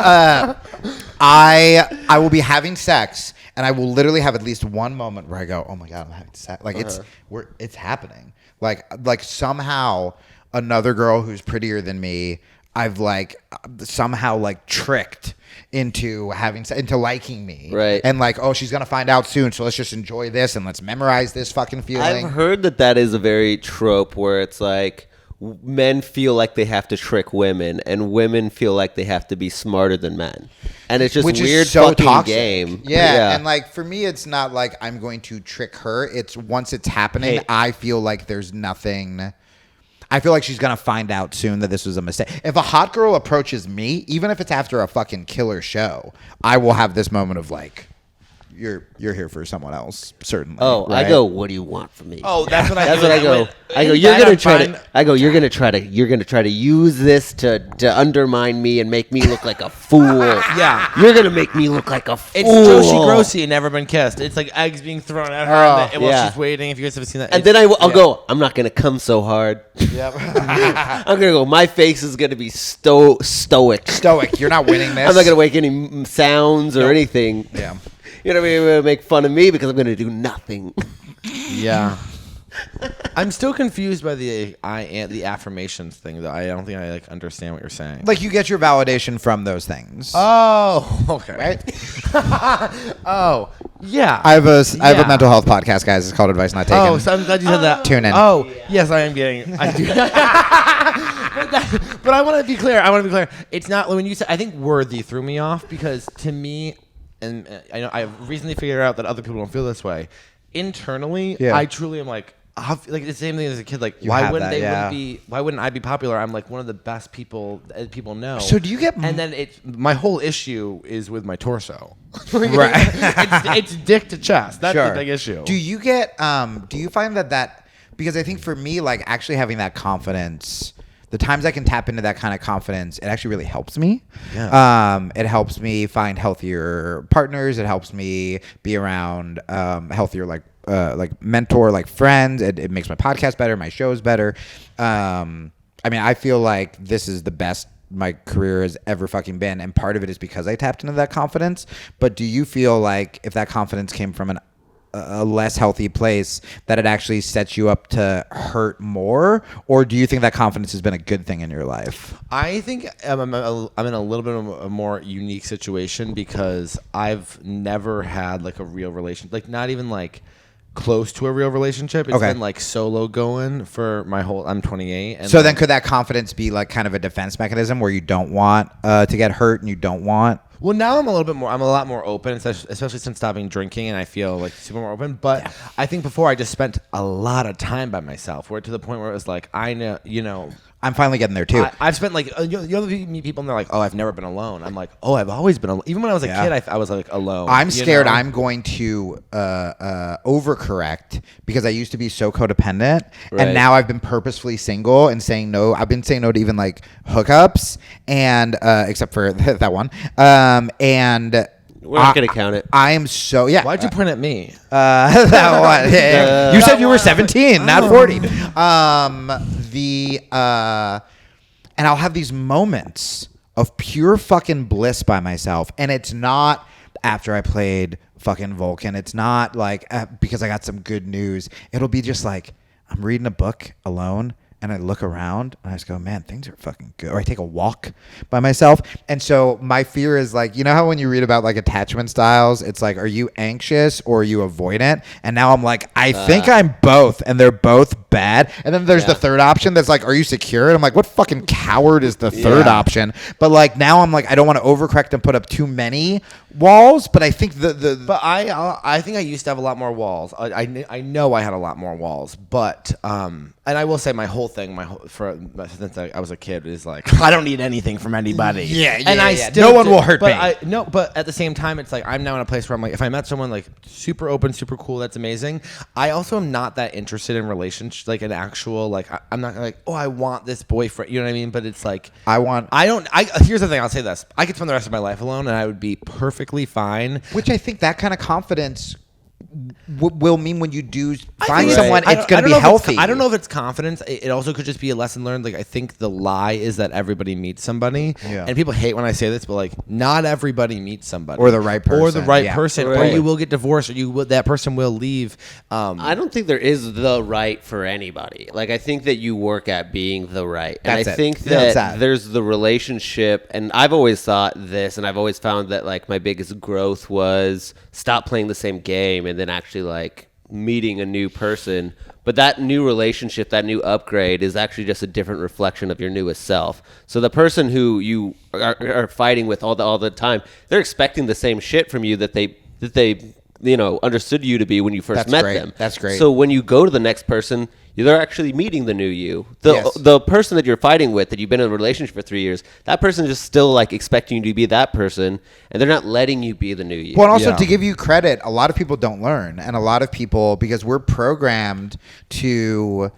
I will be having sex, and I will literally have at least one moment where I go, "Oh my god, I'm having sex!" Like it's happening. Like somehow another girl who's prettier than me, I've like somehow like tricked into into liking me, right? And like, oh, she's gonna find out soon, so let's just enjoy this and let's memorize this fucking feeling. I've heard that is a very trope where it's like men feel like they have to trick women, and women feel like they have to be smarter than men, and it's just Which weird is so fucking toxic. game. Yeah, and like for me, it's not like I'm going to trick her. It's once it's happening, Hey. I feel like there's nothing. I feel like she's gonna find out soon that this was a mistake. If a hot girl approaches me, even if it's after a fucking killer show, I will have this moment of like, you're here for someone else, certainly. Oh, right? I go, what do you want from me? Oh, that's what I. That's what I go. I go. You're gonna try to. I go. You're gonna try to use this to undermine me and make me look like a fool. Yeah. You're gonna make me look like a fool. It's Josie Grossi and Never Been Kissed. It's like eggs being thrown at her while she's waiting. If you guys have seen that, And then I'll go, I'm not going to come so hard. Yep. I'm going to go, my face is going to be stoic. Stoic. You're not winning this. I'm not going to make any sounds or anything. Yeah. You're going to be make fun of me because I'm going to do nothing. Yeah. I'm still confused by the affirmations thing, though. I don't think I like understand what you're saying. Like you get your validation from those things. Oh, okay. Right? Oh, yeah. I have a mental health podcast, guys. It's called Advice Not Taken. Oh, so I'm glad you said that. Tune in. Oh, yes, I am getting. I do. But I want to be clear. It's not when you say. I think worthy threw me off because to me, and I know I've recently figured out that other people don't feel this way. Internally, I truly am like it's the same thing as a kid. Like, why wouldn't why wouldn't I be popular? I'm like one of the best people that people know. So do you get? And then my whole issue is with my torso. Right. it's dick to chest. That's the big issue. Do you get? Do you find that because I think for me, like actually having that confidence. The times I can tap into that kind of confidence, it actually really helps me. Yeah. It helps me find healthier partners. It helps me be around healthier, like mentor, like friends. It makes my podcast better, my shows better. I mean, I feel like this is the best my career has ever fucking been, and part of it is because I tapped into that confidence. But do you feel like if that confidence came from a less healthy place, that it actually sets you up to hurt more, or do you think that confidence has been a good thing in your life? I think I'm in a little bit of a more unique situation because I've never had like a real relationship, like not even like close to a real relationship. It's been like solo going for my whole. I'm 28. And so then could that confidence be like kind of a defense mechanism where you don't want to get hurt and you don't want? Well, now I'm a lot more open, especially since stopping drinking, and I feel like super more open. But I think before I just spent a lot of time by myself, to the point where it was like, I know, I'm finally getting there too. I've spent like you meet people and they're like, oh, I've never been alone. I'm like, oh, I've always been alone. Even when I was a kid, I was like alone. I'm scared I'm going to overcorrect because I used to be so codependent, and now I've been purposefully single and saying no. I've been saying no to even like hookups, and except for that one. And we're not going to count it. I am so Why'd you point at me? That one. You said you were 17, not 40. And I'll have these moments of pure fucking bliss by myself, and it's not after I played fucking Vulcan. It's not like because I got some good news. It'll be just like I'm reading a book alone and I look around and I just go, man, things are fucking good. Or I take a walk by myself. And so my fear is like, you know how when you read about like attachment styles, it's like, are you anxious or are you avoidant? And now I'm like, I think I'm both, and they're both bad. And then there's the third option that's like, are you secure? And I'm like, what fucking coward is the third option? But like now I'm like, I don't want to overcorrect and put up too many walls, but I think But I think I used to have a lot more walls. I know I had a lot more walls, but and I will say my whole thing, since I was a kid, is like I don't need anything from anybody. No one will hurt me. But at the same time, it's like I'm now in a place where I'm like, if I met someone like super open, super cool, that's amazing. I also am not that interested in relationships, like an actual like I'm not like, oh, I want this boyfriend. You know what I mean? But it's like here's the thing. I'll say this: I could spend the rest of my life alone, and I would be perfectly fine. Which I think that kind of confidence will mean when you do find someone, it's going to be healthy. I don't know if it's confidence. It also could just be a lesson learned. Like I think the lie is that everybody meets somebody, and people hate when I say this, but like not everybody meets somebody or the right person, or you will get divorced, or that person will leave. I don't think there is the right for anybody. Like I think that you work at being the right, and I think that there's the relationship. And I've always thought this, and I've always found that like my biggest growth was stop playing the same game and then actually like meeting a new person. But that new relationship, that new upgrade is actually just a different reflection of your newest self. So the person who you are fighting with all the time, they're expecting the same shit from you that they understood you to be when you first met them. That's great. So when you go to the next person, they're actually meeting the new you. The person that you're fighting with, that you've been in a relationship for 3 years, that person is just still like expecting you to be that person, and they're not letting you be the new you. Well, and also to give you credit, a lot of people don't learn, and a lot of people, because we're programmed to,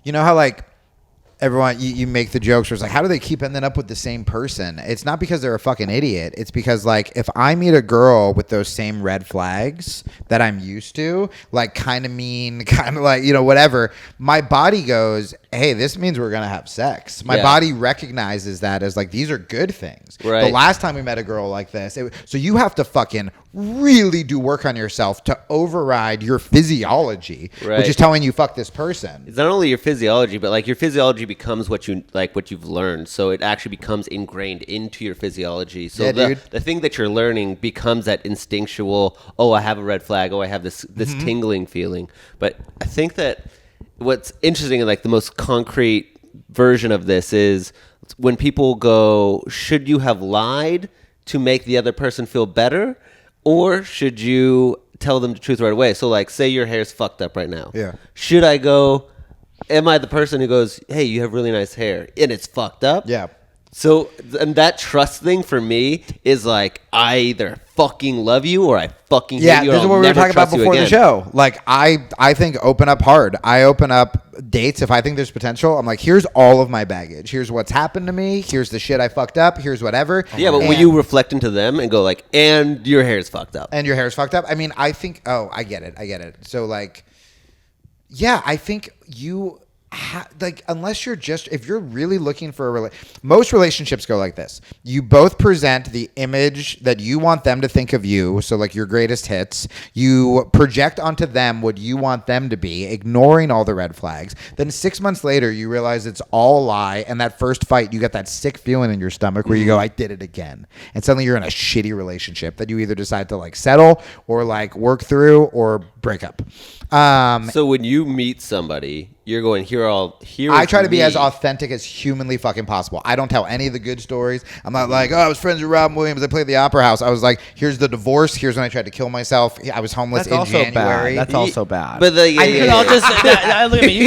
you know how like everyone, you make the jokes where it's like, how do they keep ending up with the same person? It's not because they're a fucking idiot. It's because like if I meet a girl with those same red flags that I'm used to, like kind of mean, kind of like, whatever, my body goes, hey, this means we're going to have sex. My body recognizes that as like, these are good things. Right. The last time we met a girl like this, so you have to fucking really do work on yourself to override your physiology, which is telling you fuck this person. It's not only your physiology, but like your physiology becomes what you've learned. So it actually becomes ingrained into your physiology. So the thing that you're learning becomes that instinctual, oh, I have a red flag. Oh, I have this tingling feeling. But I think that what's interesting and like the most concrete version of this is when people go, should you have lied to make the other person feel better? Or should you tell them the truth right away? So like, say your hair's fucked up right now. Yeah. Should I go, am I the person who goes, hey, you have really nice hair and it's fucked up? Yeah. So, and that trust thing for me is like, I either fucking love you or I fucking hate you. This is what we were talking about before the show. Like, I think open up hard. I open up dates if I think there's potential. I'm like, here's all of my baggage. Here's what's happened to me. Here's the shit I fucked up. Here's whatever. Yeah, but will you reflect into them and go like, and your hair's fucked up? And your hair's fucked up? I mean, I think, I get it. So like, yeah, I think you... unless you're if you're really looking for most relationships go like this. You both present the image that you want them to think of you. So like your greatest hits, you project onto them what you want them to be, ignoring all the red flags. Then 6 months later, you realize it's all a lie. And that first fight, you get that sick feeling in your stomach where you go, I did it again. And suddenly you're in a shitty relationship that you either decide to like settle or like work through or break up. So when you meet somebody, you're going, I try to be as authentic as humanly fucking possible. I don't tell any of the good stories. I'm not like, oh, I was friends with Robin Williams. I played at the Opera House. I was like, here's the divorce. Here's when I tried to kill myself. I was homeless in January. That's also bad. But you could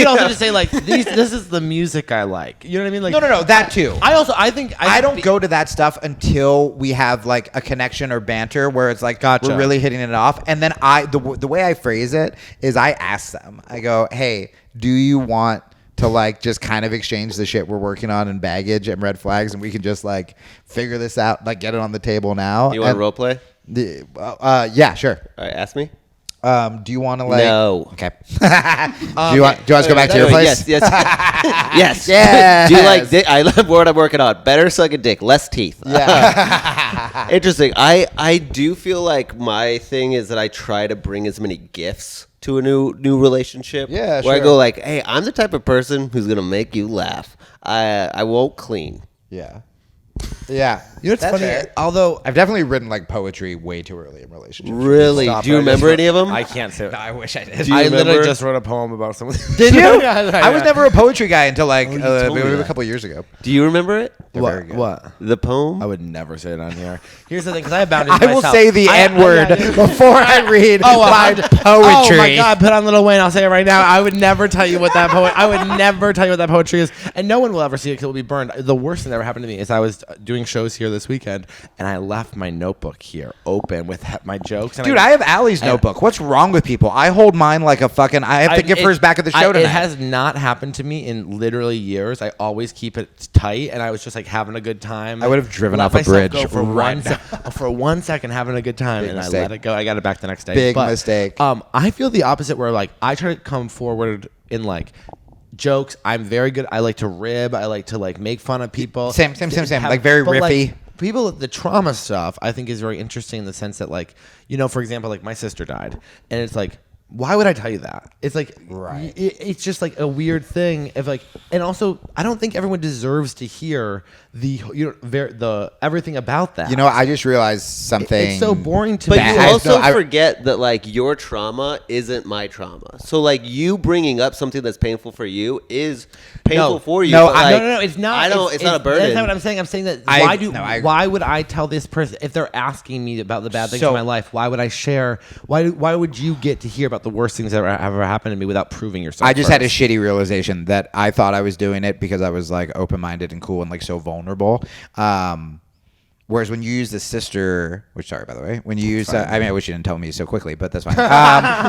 also just say like, this is the music I like. You know what I mean? Like, no, that too. I don't go to that stuff until we have like a connection or banter where it's like, we're really hitting it off. And then the way I phrase it is I ask them. I go, hey, do you want to like just kind of exchange the shit we're working on and baggage and red flags, and we can just like figure this out, like get it on the table now? You want to role play? Yeah, sure. All right, ask me. Do you want to like? No. Okay. do you want us to go back to your place? Yes, yes, yes. Yes. Do you like dick? I love what I'm working on. Better suck a dick, less teeth. Yeah. Interesting. I do feel like my thing is that I try to bring as many gifts to a new relationship. Yeah, Where I sure. go like, hey, I'm the type of person who's gonna make you laugh. I won't clean. Yeah. Yeah. You know what's That's funny? fair. Although I've definitely written like poetry way too early in relationships. Really? Stop Do you it. I just remember wrote- any of them? I can't say it. I wish I did. Do you I literally remember? just wrote a poem about something. Did you? Yeah, I was never a poetry guy until like you told me maybe a that. couple years ago. Do you remember it? They're very good. What? The poem? I would never say it on here. Here's the thing, because I have boundaries. I will myself. say the N word before I read my poetry. Oh my God! Put on Lil Wayne. I'll say it right now. I would never tell you what that I would never tell you what that poetry is, and no one will ever see it because it will be burned. The worst thing that ever happened to me is I was doing shows here this weekend, and I left my notebook here open with my jokes. And Dude, I have Allie's notebook. What's wrong with people? I hold mine like a fucking. I have to give hers back at the show tonight. It has not happened to me in literally years. I always keep it tight, and I was just like having a good time. I would have driven Let off a myself bridge go for right for 1 second, having a good time, Big and mistake. I let it go. I got it back the next day. Big mistake. I feel the opposite, where like I try to come forward in like jokes. I'm very good. I like to rib. I like to like make fun of people. Same. Like, very but, like, riffy. People, the trauma stuff, I think is very interesting in the sense that, like, you know, for example, like my sister died, and it's like, why would I tell you that? It's like, Right. It's just like a weird thing. If like, and also, I don't think everyone deserves to hear the everything about that. You know, I just realized something. It's so boring to But me. you I- also no, I- forget that like your trauma isn't my trauma. So like you bringing up something that's painful for you is painful for you. No, but, I- like, No, it's not. It's not a burden. That's not what I'm saying. I'm saying that I agree. why would I tell this person if they're asking me about the bad things So- in my life? Why would I share? Why would you get to hear about the worst things that ever happened to me without proving yourself? I just had a first? shitty realization that I thought I was doing it because I was like open-minded and cool and like so vulnerable. Whereas when you use the sister, which sorry by the way, when you use, I mean I wish you didn't tell me so quickly, but that's fine.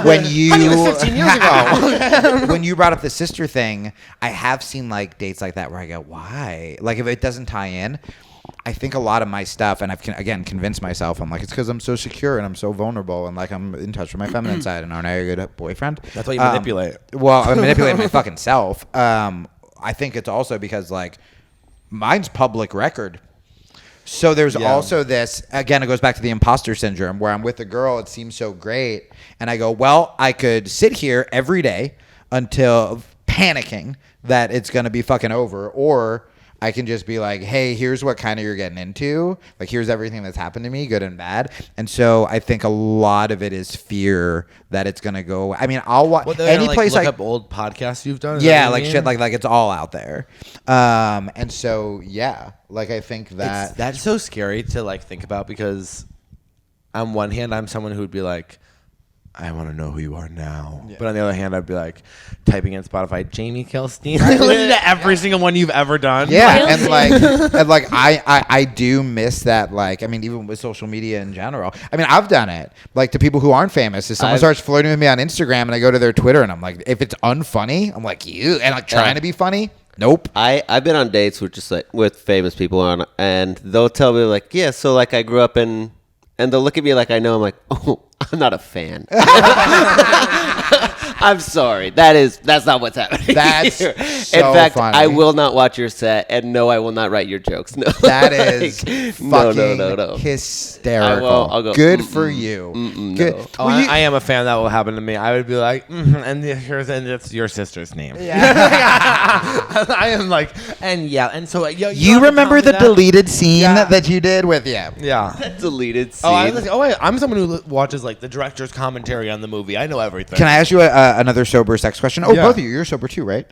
When you, Honey, it was 15 years ago. when you brought up the sister thing, I have seen like dates like that where I go, why? Like if it doesn't tie in. I think a lot of my stuff, and I've again convinced myself, I'm like, it's because I'm so secure and I'm so vulnerable and like I'm in touch with my feminine side and aren't I a good boyfriend? That's why you manipulate. Well, I manipulate my fucking self. I think it's also because like mine's public record. So there's also this, again, it goes back to the imposter syndrome where I'm with a girl, it seems so great. And I go, well, I could sit here every day until panicking that it's going to be fucking over. Or I can just be like, hey, here's what kind of you're getting into. Like, here's everything that's happened to me, good and bad. And so I think a lot of it is fear that it's going to go away. I mean, I'll watch any place look up old podcasts you've done. Is yeah, that what like you shit, mean? like it's all out there. And so, yeah, like I think that. That's so scary to like think about because on one hand, I'm someone who would be like, I want to know who you are now. Yeah. But on the other hand, I'd be like typing in Spotify, Jamie Kilstein. Listen to every single one you've ever done. Yeah, and like I do miss that. Like, I mean, even with social media in general. I mean, I've done it. Like to people who aren't famous, if someone starts flirting with me on Instagram, and I go to their Twitter, and I'm like, if it's unfunny, I'm like, you and like trying to be funny. Nope. I've been on dates with just like with famous people on, and they'll tell me like, yeah, so like I grew up in, and they'll look at me like I know. I'm like, oh, I'm not a fan. I'm sorry. That's not what's happening. That's here. so In fact, funny. I will not watch your set, and no, I will not write your jokes. No, That is fucking no. hysterical. I'll go, good for you. Good. no. Oh, Well, I am a fan. That will happen to me. I would be like, and it's your sister's name. Yeah. I am like, and yeah, and so you remember the deleted scene that you did with Yeah. deleted scene. I'm someone who watches like the director's commentary on the movie. I know everything. Can I ask you another sober sex question? Oh, Yeah. both of you. You're sober too, right?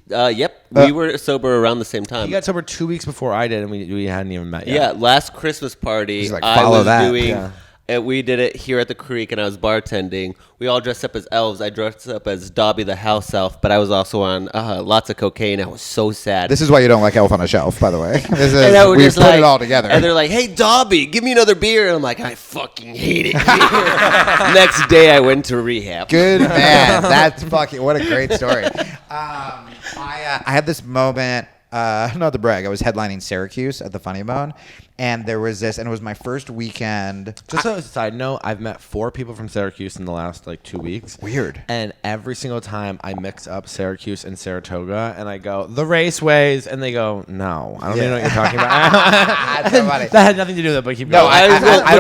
Yep. We were sober around the same time. He got sober 2 weeks before I did, and we hadn't even met yet. Yeah, last Christmas party, He's like, I follow was that. doing. Yeah. We did it here at the Creek, and I was bartending. We all dressed up as elves. I dressed up as Dobby the house elf, but I was also on lots of cocaine. I was so sad. This is why you don't like Elf on a Shelf, by the way. This and I is, was we just put like, it all together. And they're like, "Hey, Dobby, give me another beer." And I'm like, "I fucking hate it." Next day, I went to rehab. Good man. That's fucking, what a great story. I had this moment not to brag, I was headlining Syracuse at the Funny Bone, and there was this, and it was my first weekend. Just a side note, I've met 4 people from Syracuse in the last 2 weeks. Weird. And every single time I mix up Syracuse and Saratoga, and I go, the raceways, and they go, no, I don't even know what you're talking about. That's so funny. That had nothing to do with it, but keep No, going. I don't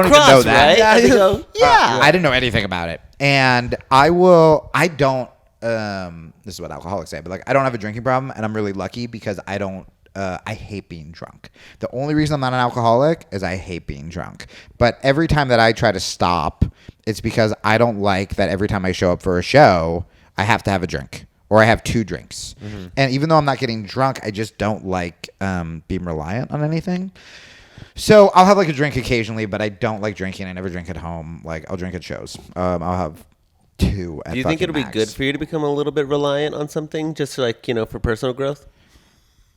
even know lacrosse, that. right? Yeah, And they go, yeah. I didn't know anything about it, and this is what alcoholics say, but I don't have a drinking problem, and I'm really lucky because I don't. I hate being drunk. The only reason I'm not an alcoholic is I hate being drunk. But every time that I try to stop, it's because I don't like that every time I show up for a show, I have to have a drink or I have 2 drinks. Mm-hmm. And even though I'm not getting drunk, I just don't like being reliant on anything. So I'll have a drink occasionally, but I don't like drinking. I never drink at home. I'll drink at shows. I'll have 2 at Do you think it'll max. be good for you to become a little bit reliant on something, just for personal growth?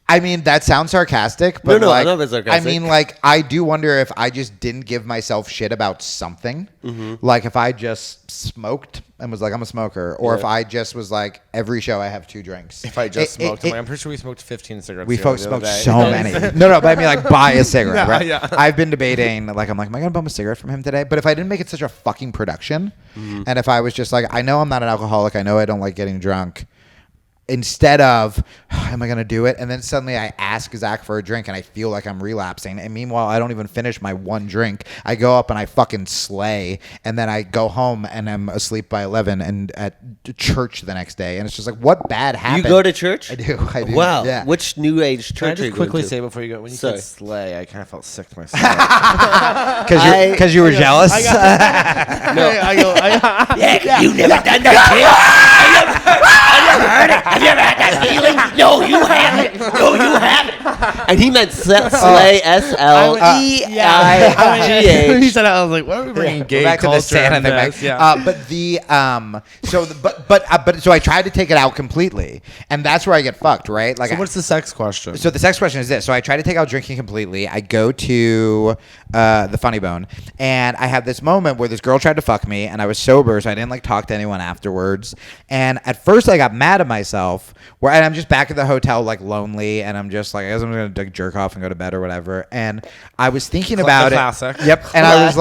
I mean, that sounds sarcastic, but No, I know that's sarcastic. I mean, I do wonder if I just didn't give myself shit about something. Mm-hmm. If I just smoked and was I'm a smoker, or if I just was every show I have 2 drinks. If I just smoked, I'm pretty sure we smoked 15 cigarettes. We the other smoked day. so many. No, but I mean, buy a cigarette, right? Yeah. I've been debating, am I going to bum a cigarette from him today? But if I didn't make it such a fucking production, and if I was just I know I'm not an alcoholic, I know I don't like getting drunk, instead of, am I going to do it? And then suddenly I ask Zach for a drink and I feel like I'm relapsing. And meanwhile, I don't even finish my 1 drink. I go up and I fucking slay. And then I go home and I'm asleep by 11 and at church the next day. And it's just what bad happened? You go to church? I do. Wow. Yeah. Which new age church Can I are you just going quickly to? say before you go, when you Sorry. said slay, I kind of felt sick to my stomach. Because you were jealous? No, You never done that, kid? I never heard it. Have you ever had that feeling? No, you haven't. No, you haven't. And he meant slay, S-L-E-I-G-H. When he said it, I was like, why are we bringing gay back to culture the Santa into thing. this? Yeah. So I tried to take it out completely, and that's where I get fucked, right? So what's the sex question? So the sex question is this. So I try to take out drinking completely. I go to the Funny Bone, and I have this moment where this girl tried to fuck me, and I was sober, so I didn't talk to anyone afterwards. And at first I got mad at myself, and I'm just back at the hotel lonely, and I'm just I guess I'm gonna jerk off and go to bed or whatever. And I was thinking about classic. it. Yep. And I was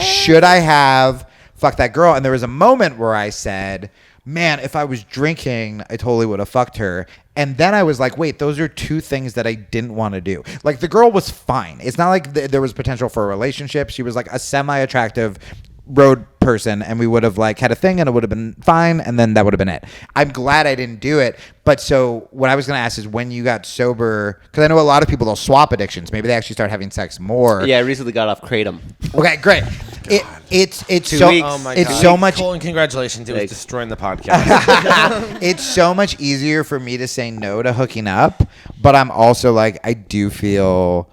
should I have fucked that girl? And there was a moment where I said, man, if I was drinking, I totally would have fucked her. And then I was wait, those are 2 things that I didn't want to do. The girl was fine. It's not there was potential for a relationship. She was a semi-attractive road person, and we would have had a thing, and it would have been fine, and then that would have been it. I'm glad I didn't do it. But so what I was going to ask is, when you got sober, because I know a lot of people, they'll swap addictions. Maybe they actually start having sex more. Yeah, I recently got off Kratom. Okay, great. It's 2 so weeks. Oh my it's God. so much. Colton, congratulations. It was Thanks. destroying the podcast. It's so much easier for me to say no to hooking up, but I'm also I do feel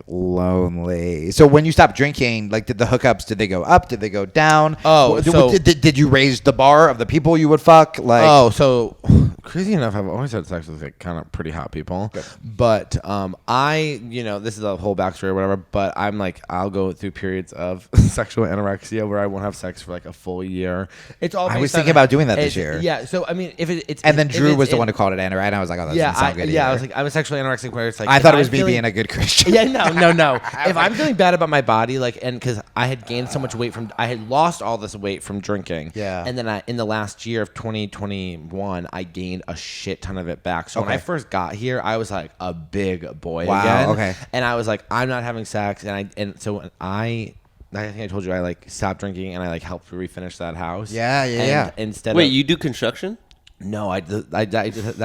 lonely. So when you stopped drinking, did the hookups, did they go up? Did they go down? Oh, so- did you raise the bar of the people you would fuck? So crazy enough, I've always had sex with kind of pretty hot people. Good. But I, this is a whole backstory or whatever, but I'm I'll go through periods of sexual anorexia where I won't have sex for a full year. It's all. I was based on- thinking about doing that this year. Yeah. So I mean, if it's and then if Drew it's was the in- one who called it anorexia, and I was oh, that Yeah, doesn't sound good I either. was I'm a sexually anorexic where it's I if thought it was I'm me feeling- being a good Christian. Yeah, no. If I'm feeling bad about my body, and because I had gained so much weight I had lost all this weight from drinking. Yeah. And then in the last year of 2021, I gained a shit ton of it back. So when I first got here, I was a big boy Wow, again. okay. And I was I'm not having sex, so I think I told you I stopped drinking and I helped refinish that house. Yeah. And instead Wait, of you do construction? no, that guy just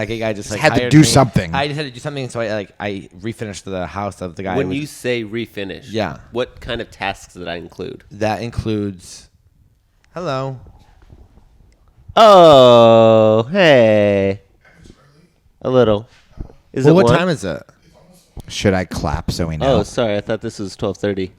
had to hired do me. something. I just had to do something, so I refinished the house of the guy. When who was- you say refinish, Yeah. what kind of tasks did that include? that includes, hello. Oh, hey. A little. Is Well, it what one? time is it? Should I clap so we know? Oh, sorry. I thought this was 12:30.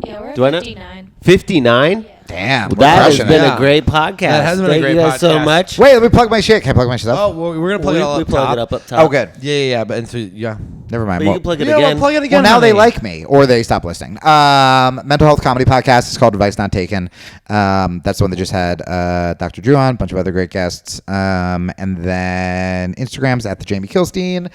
Yeah, we're Do I at know? 59. 59? Damn, we're That has crushing been it. Yeah. a great podcast. That has been a Thank great you guys so podcast. much. Wait, let me plug my shit. Can I plug my shit up? Oh, well, we're gonna plug it all we up plug top. it up top. Oh, good. Yeah. But and so yeah. Never mind. But you can plug it Yeah, again. well, plug it Well, again. now they honey. like me, or they stop listening. Mental health comedy podcast is called Advice Not Taken. That's the one that just had Dr. Drew on, a bunch of other great guests. And then Instagram's at the Jamie Kilstein.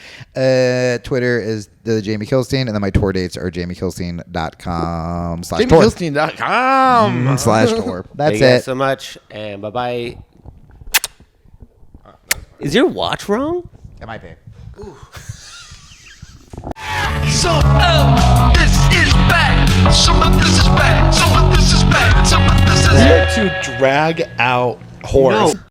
Twitter is the Jamie Kilstein, and then my tour dates are jamiekilstein.com/tour. JamieKilstein.com /tour. That's Thank you guys it. so much, and bye-bye. Is your watch wrong? It might be. So, this is bad. Some of this is bad. Some of this is bad. Some of this is to drag out horse. No.